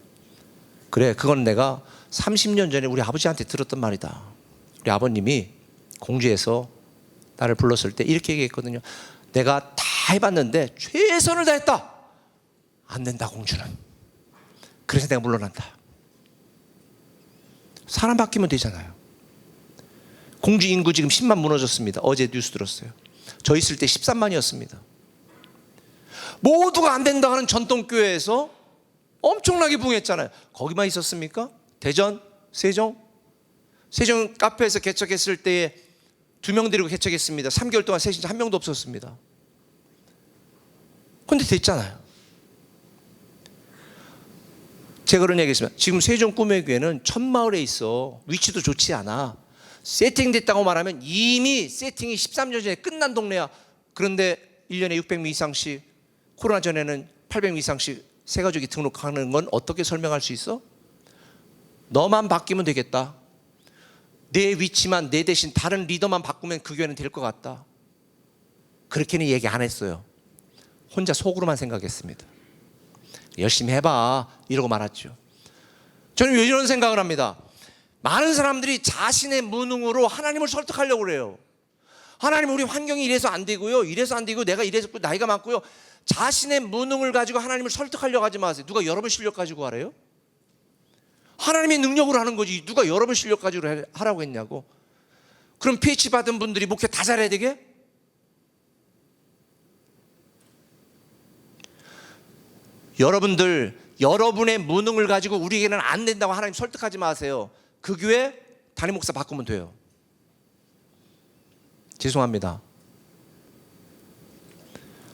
그래, 그건 내가 30년 전에 우리 아버지한테 들었던 말이다. 우리 아버님이 공주에서 나를 불렀을 때 이렇게 얘기했거든요. 내가 다 해봤는데 최선을 다했다. 안 된다, 공주는. 그래서 내가 물러난다. 사람 바뀌면 되잖아요. 공주 인구 지금 10만 무너졌습니다. 어제 뉴스 들었어요. 저 있을 때 13만이었습니다. 모두가 안 된다 하는 전통교회에서 엄청나게 부흥했잖아요. 거기만 있었습니까? 대전, 세종 카페에서 개척했을 때에 2명 데리고 개척했습니다. 3개월 동안 세신자 한 명도 없었습니다. 그런데 됐잖아요. 제가 그런 얘기 했습니다. 지금 세종 꿈의교회는 천마을에 있어. 위치도 좋지 않아. 세팅됐다고 말하면 이미 세팅이 13년 전에 끝난 동네야. 그런데 1년에 600명 이상씩, 코로나 전에는 800명 이상씩 새가족이 등록하는 건 어떻게 설명할 수 있어? 너만 바뀌면 되겠다. 내 위치만 내 대신 다른 리더만 바꾸면 그 교회는 될 것 같다. 그렇게는 얘기 안 했어요. 혼자 속으로만 생각했습니다. 열심히 해봐 이러고 말았죠. 저는 이런 생각을 합니다. 많은 사람들이 자신의 무능으로 하나님을 설득하려고 그래요. 하나님, 우리 환경이 이래서 안 되고요, 이래서 안 되고, 내가 이래서 나이가 많고요. 자신의 무능을 가지고 하나님을 설득하려고 하지 마세요. 누가 여러분 실력 가지고 하래요? 하나님의 능력으로 하는 거지. 누가 여러분 실력 가지고 하라고 했냐고. 그럼 PhD 받은 분들이 목회 다 잘해야 되게? 여러분들, 여러분의 무능을 가지고 우리에게는 안 된다고 하나님 설득하지 마세요. 그 교회 담임 목사 바꾸면 돼요. 죄송합니다.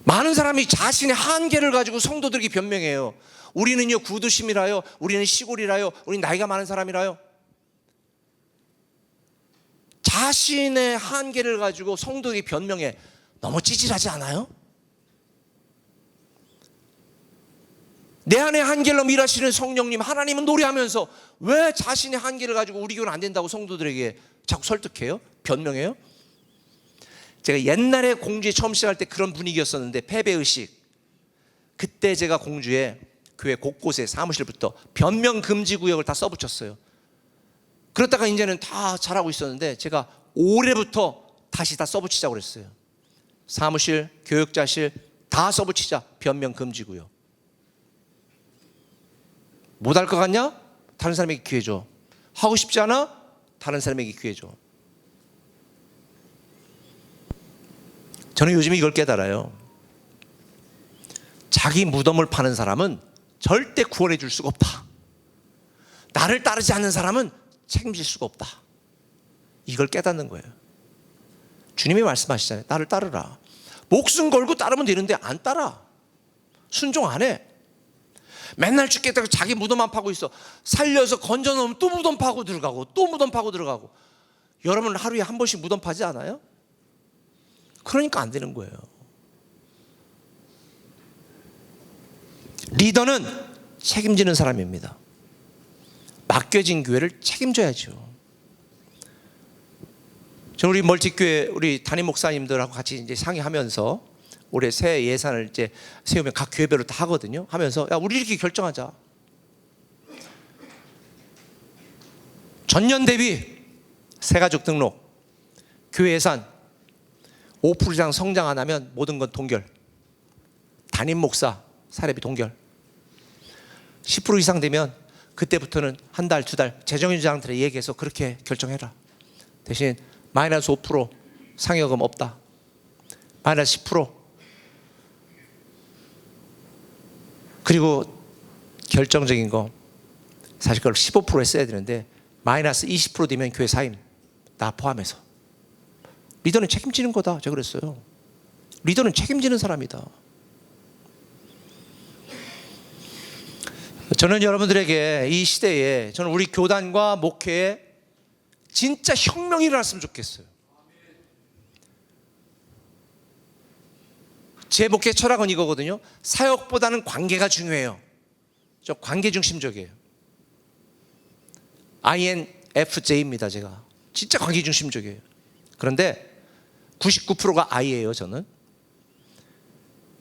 많은 사람이 자신의 한계를 가지고 성도들에게 변명해요. 우리는요 구두심이라요, 우리는 시골이라요, 우리는 나이가 많은 사람이라요. 자신의 한계를 가지고 성도에게 변명해. 너무 찌질하지 않아요? 내 안에 한계로 일하시는 성령님, 하나님은 노래하면서 왜 자신의 한계를 가지고 우리 교회는 안 된다고 성도들에게 자꾸 설득해요? 변명해요? 제가 옛날에 공주에 처음 시작할 때 그런 분위기였었는데, 패배의식. 그때 제가 공주에 교회 곳곳에 사무실부터 변명 금지 구역을 다 써붙였어요. 그러다가 이제는 다 잘하고 있었는데, 제가 올해부터 다시 다 써붙이자고 그랬어요. 사무실, 교육자실 다 써붙이자. 변명 금지 구역. 못할 것 같냐? 다른 사람에게 기회 줘. 하고 싶지 않아? 다른 사람에게 기회 줘. 저는 요즘 이걸 깨달아요. 자기 무덤을 파는 사람은 절대 구원해 줄 수가 없다. 나를 따르지 않는 사람은 책임질 수가 없다. 이걸 깨닫는 거예요. 주님이 말씀하시잖아요. 나를 따르라. 목숨 걸고 따르면 되는데 안 따라. 순종 안 해. 맨날 죽겠다고 자기 무덤만 파고 있어. 살려서 건져 놓으면 또 무덤 파고 들어가고, 또 무덤 파고 들어가고. 여러분 하루에 한 번씩 무덤 파지 않아요? 그러니까 안 되는 거예요. 리더는 책임지는 사람입니다. 맡겨진 교회를 책임져야죠. 저 우리 멀티교회 우리 담임 목사님들하고 같이 이제 상의하면서 올해 새 예산을 이제 세우면 각 교회별로 다 하거든요. 하면서 야, 우리 이렇게 결정하자. 전년 대비 새가족 등록, 교회 예산 5% 이상 성장 안 하면 모든 건 동결. 담임 목사 사례비 동결. 10% 이상 되면 그때부터는 한 달, 두 달 재정위원장들에 얘기해서 그렇게 결정해라. 대신 마이너스 5% 상여금 없다. 마이너스 10%. 그리고 결정적인 거, 사실 그걸 15%에 써야 되는데 마이너스 20% 되면 교회 사임, 나 포함해서. 리더는 책임지는 거다. 제가 그랬어요. 리더는 책임지는 사람이다. 저는 여러분들에게 이 시대에, 저는 우리 교단과 목회에 진짜 혁명이 일어났으면 좋겠어요. 제 목회 철학은 이거거든요. 사역보다는 관계가 중요해요. 저 관계 중심적이에요. INFJ입니다. 제가 진짜 관계 중심적이에요. 그런데 99%가 I예요. 저는.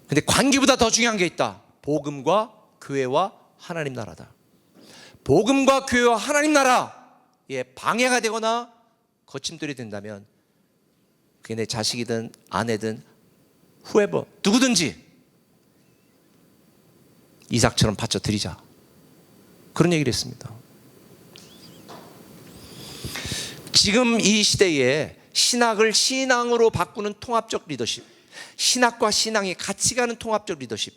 근데 관계보다 더 중요한 게 있다. 복음과 교회와 하나님 나라다. 복음과 교회와 하나님 나라에 방해가 되거나 거침돌이 된다면, 그게 내 자식이든 아내든 whoever, 누구든지 이삭처럼 바쳐 드리자. 그런 얘기를 했습니다. 지금 이 시대에 신학을 신앙으로 바꾸는 통합적 리더십, 신학과 신앙이 같이 가는 통합적 리더십,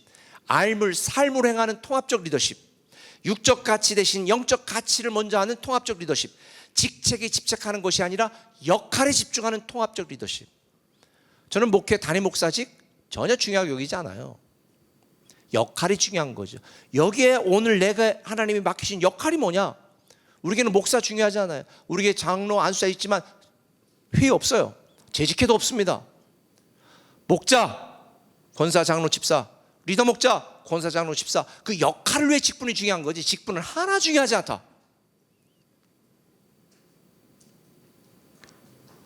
삶을 행하는 통합적 리더십, 육적 가치 대신 영적 가치를 먼저 하는 통합적 리더십, 직책에 집착하는 것이 아니라 역할에 집중하는 통합적 리더십. 저는 목회 담임 목사직 전혀 중요하게 여기지 않아요. 역할이 중요한 거죠. 여기에 오늘 내가 하나님이 맡기신 역할이 뭐냐? 우리에게는 목사 중요하지 않아요. 우리에게 장로, 안수자 있지만 회의 없어요. 재직회도 없습니다. 목자, 권사, 장로, 집사, 리더 목자, 권사, 장로, 집사 그 역할을 위해 직분이 중요한 거지 직분은 하나 중요하지 않다.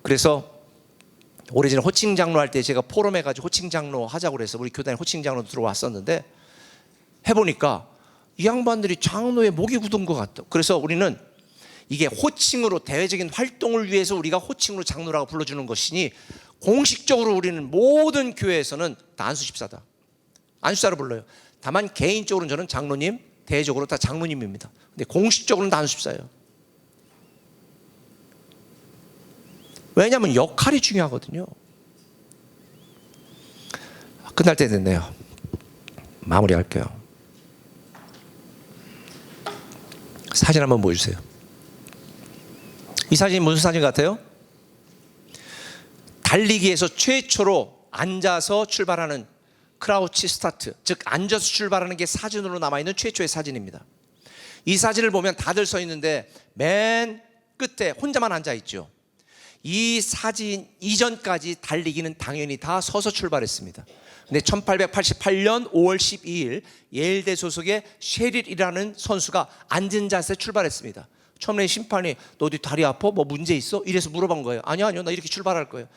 그래서 오래전에 호칭 장로 할 때 제가 포럼해가지고 호칭 장로 하자고 그래서 우리 교단에 호칭 장로 들어왔었는데 해보니까 이 양반들이 장로에 목이 굳은 것 같다. 그래서 우리는 이게 호칭으로 대외적인 활동을 위해서 우리가 호칭으로 장로라고 불러주는 것이니 공식적으로 우리는 모든 교회에서는 다 안수집사다, 안수사로 불러요. 다만 개인적으로는 저는 장로님, 대외적으로 다 장로님입니다. 근데 공식적으로는 다 안수집사예요. 왜냐하면 역할이 중요하거든요. 끝날 때 됐네요. 마무리할게요. 사진 한번 보여주세요. 이 사진이 무슨 사진 같아요? 달리기에서 최초로 앉아서 출발하는 크라우치 스타트, 즉 앉아서 출발하는 게 사진으로 남아있는 최초의 사진입니다. 이 사진을 보면 다들 서 있는데 맨 끝에 혼자만 앉아있죠. 이 사진 이전까지 달리기는 당연히 다 서서 출발했습니다. 근데 1888년 5월 12일 예일대 소속의 셰릴이라는 선수가 앉은 자세에 출발했습니다. 처음에 심판이 너 어디 다리 아파? 뭐 문제 있어? 이래서 물어본 거예요. 아니요 나 이렇게 출발할 거예요.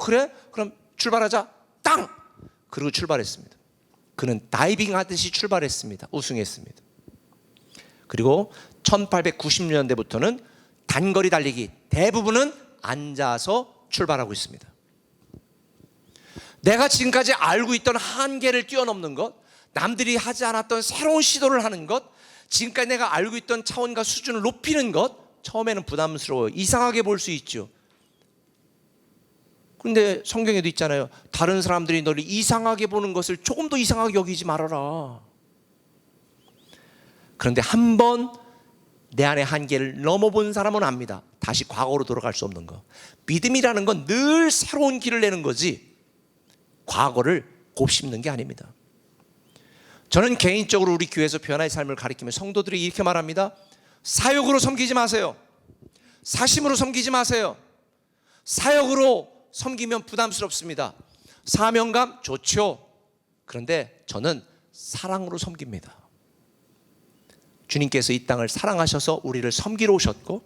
그래? 그럼 출발하자. 땅! 그리고 출발했습니다. 그는 다이빙 하듯이 출발했습니다. 우승했습니다. 그리고 1890년대부터는 단거리 달리기 대부분은 앉아서 출발하고 있습니다. 내가 지금까지 알고 있던 한계를 뛰어넘는 것, 남들이 하지 않았던 새로운 시도를 하는 것, 지금까지 내가 알고 있던 차원과 수준을 높이는 것, 처음에는 부담스러워요. 이상하게 볼 수 있죠. 그런데 성경에도 있잖아요. 다른 사람들이 너를 이상하게 보는 것을 조금 더 이상하게 여기지 말아라. 그런데 한 번 내 안의 한계를 넘어본 사람은 압니다. 다시 과거로 돌아갈 수 없는 거. 믿음이라는 건 늘 새로운 길을 내는 거지 과거를 곱씹는 게 아닙니다. 저는 개인적으로 우리 교회에서 변화의 삶을 가리키며 성도들이 이렇게 말합니다. 사역으로 섬기지 마세요. 사심으로 섬기지 마세요. 사역으로 섬기면 부담스럽습니다. 사명감 좋죠. 그런데 저는 사랑으로 섬깁니다. 주님께서 이 땅을 사랑하셔서 우리를 섬기러 오셨고,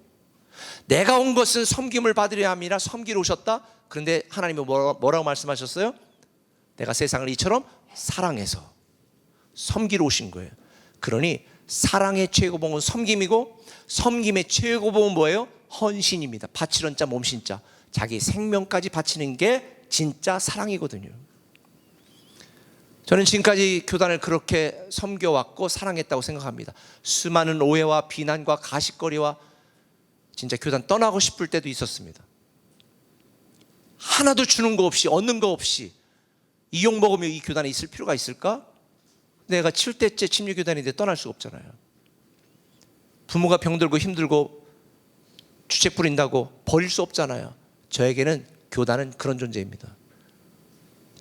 내가 온 것은 섬김을 받으려 함이라 섬기러 오셨다. 그런데 하나님은 뭐라고 말씀하셨어요? 내가 세상을 이처럼 사랑해서 섬기러 오신 거예요. 그러니 사랑의 최고봉은 섬김이고, 섬김의 최고봉은 뭐예요? 헌신입니다. 바치는 자 몸신자, 자기 생명까지 바치는 게 진짜 사랑이거든요. 저는 지금까지 교단을 그렇게 섬겨왔고 사랑했다고 생각합니다. 수많은 오해와 비난과 가십거리와 진짜 교단 떠나고 싶을 때도 있었습니다. 하나도 주는 거 없이, 얻는 거 없이 이욕 먹으며 이 교단에 있을 필요가 있을까? 내가 7대째 침례교단인데 떠날 수가 없잖아요. 부모가 병들고 힘들고 주책 부린다고 버릴 수 없잖아요. 저에게는 교단은 그런 존재입니다.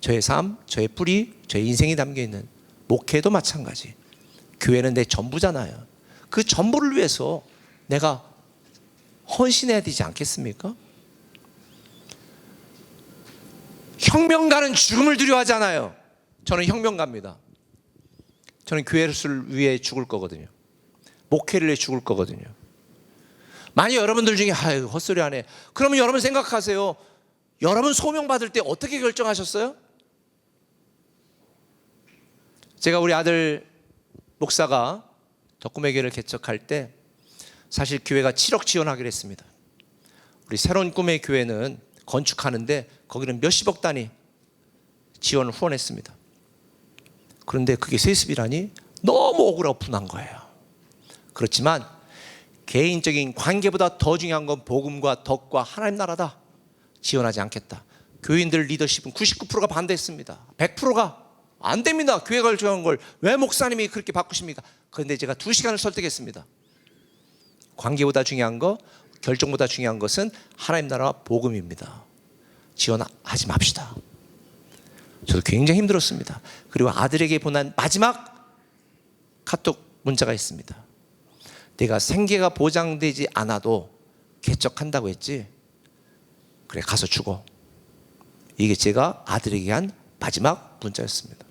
저의 삶, 저의 뿌리, 저의 인생이 담겨있는 목회도 마찬가지. 교회는 내 전부잖아요. 그 전부를 위해서 내가 헌신해야 되지 않겠습니까? 혁명가는 죽음을 두려워하잖아요. 저는 혁명가입니다. 저는 교회를 위해 죽을 거거든요. 목회를 위해 죽을 거거든요. 만약 여러분들 중에 헛소리 안 해. 그러면 여러분 생각하세요. 여러분 소명 받을 때 어떻게 결정하셨어요? 제가 우리 아들 목사가 덕구매 교회를 개척할 때 사실 교회가 7억 지원하기로 했습니다. 우리 새로운 꿈의 교회는 건축하는데 거기는 몇십억 단위 지원을 후원했습니다. 그런데 그게 세습이라니 너무 억울하고 분한 거예요. 그렇지만 개인적인 관계보다 더 중요한 건 복음과 덕과 하나님 나라다. 지원하지 않겠다. 교인들 리더십은 99%가 반대했습니다. 100%가 안 됩니다. 교회가 결정한 걸 왜 목사님이 그렇게 바꾸십니까? 그런데 제가 2시간을 설득했습니다. 관계보다 중요한 거, 결정보다 중요한 것은 하나님 나라와 복음입니다. 지원하지 맙시다. 저도 굉장히 힘들었습니다. 그리고 아들에게 보낸 마지막 카톡 문자가 있습니다. 내가 생계가 보장되지 않아도 개척한다고 했지? 그래, 가서 죽어. 이게 제가 아들에게 한 마지막 문자였습니다.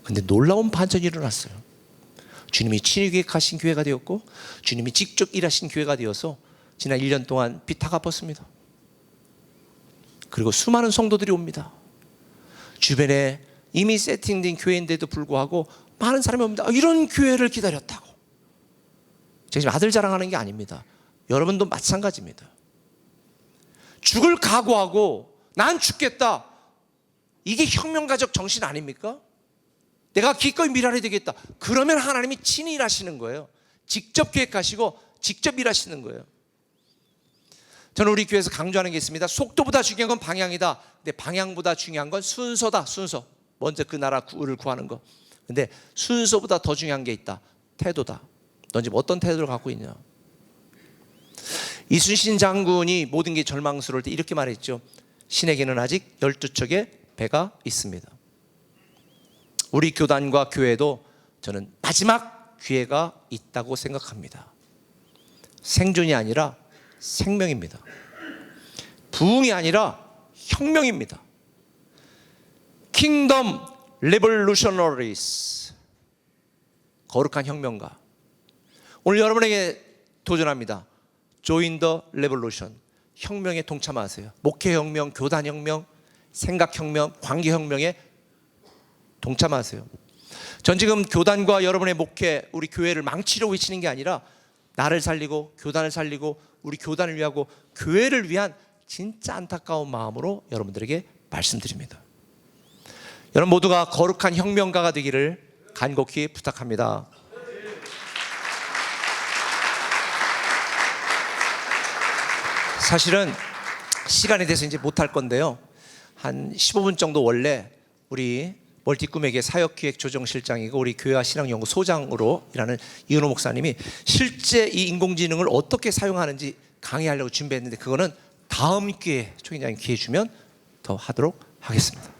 근데 놀라운 반전이 일어났어요. 주님이 친히 계획하신 교회가 되었고 주님이 직접 일하신 교회가 되어서 지난 1년 동안 비타가 뻗습니다. 그리고 수많은 성도들이 옵니다. 주변에 이미 세팅된 교회인데도 불구하고 많은 사람이 옵니다. 이런 교회를 기다렸다고. 제가 지금 아들 자랑하는 게 아닙니다. 여러분도 마찬가지입니다. 죽을 각오하고 난 죽겠다. 이게 혁명가적 정신 아닙니까? 내가 기꺼이 미랄이 되겠다. 그러면 하나님이 친히 일하시는 거예요. 직접 계획하시고 직접 일하시는 거예요. 저는 우리 교회에서 강조하는 게 있습니다. 속도보다 중요한 건 방향이다. 근데 방향보다 중요한 건 순서다. 순서. 먼저 그 나라를 구하는 거. 근데 순서보다 더 중요한 게 있다. 태도다. 넌 지금 어떤 태도를 갖고 있냐? 이순신 장군이 모든 게 절망스러울 때 이렇게 말했죠. 신에게는 아직 12척의 배가 있습니다. 우리 교단과 교회도 저는 마지막 기회가 있다고 생각합니다. 생존이 아니라 생명입니다. 부흥이 아니라 혁명입니다. 킹덤 레볼루셔너리스, 거룩한 혁명가. 오늘 여러분에게 도전합니다. Join the revolution. 혁명에 동참하세요. 목회혁명, 교단혁명, 생각혁명, 관계혁명에 동참하세요. 전 지금 교단과 여러분의 목회, 우리 교회를 망치려고 외치는 게 아니라 나를 살리고 교단을 살리고 우리 교단을 위하고 교회를 위한 진짜 안타까운 마음으로 여러분들에게 말씀드립니다. 여러분 모두가 거룩한 혁명가가 되기를 간곡히 부탁합니다. 사실은 시간이 돼서 이제 못할 건데요. 한 15분 정도 원래 우리 멀티꿈에게 사역기획조정실장이고 우리 교회와 신앙연구 소장으로 일하는 이은호 목사님이 실제 이 인공지능을 어떻게 사용하는지 강의하려고 준비했는데 그거는 다음 기회에 총회장님 기회 주면 더 하도록 하겠습니다.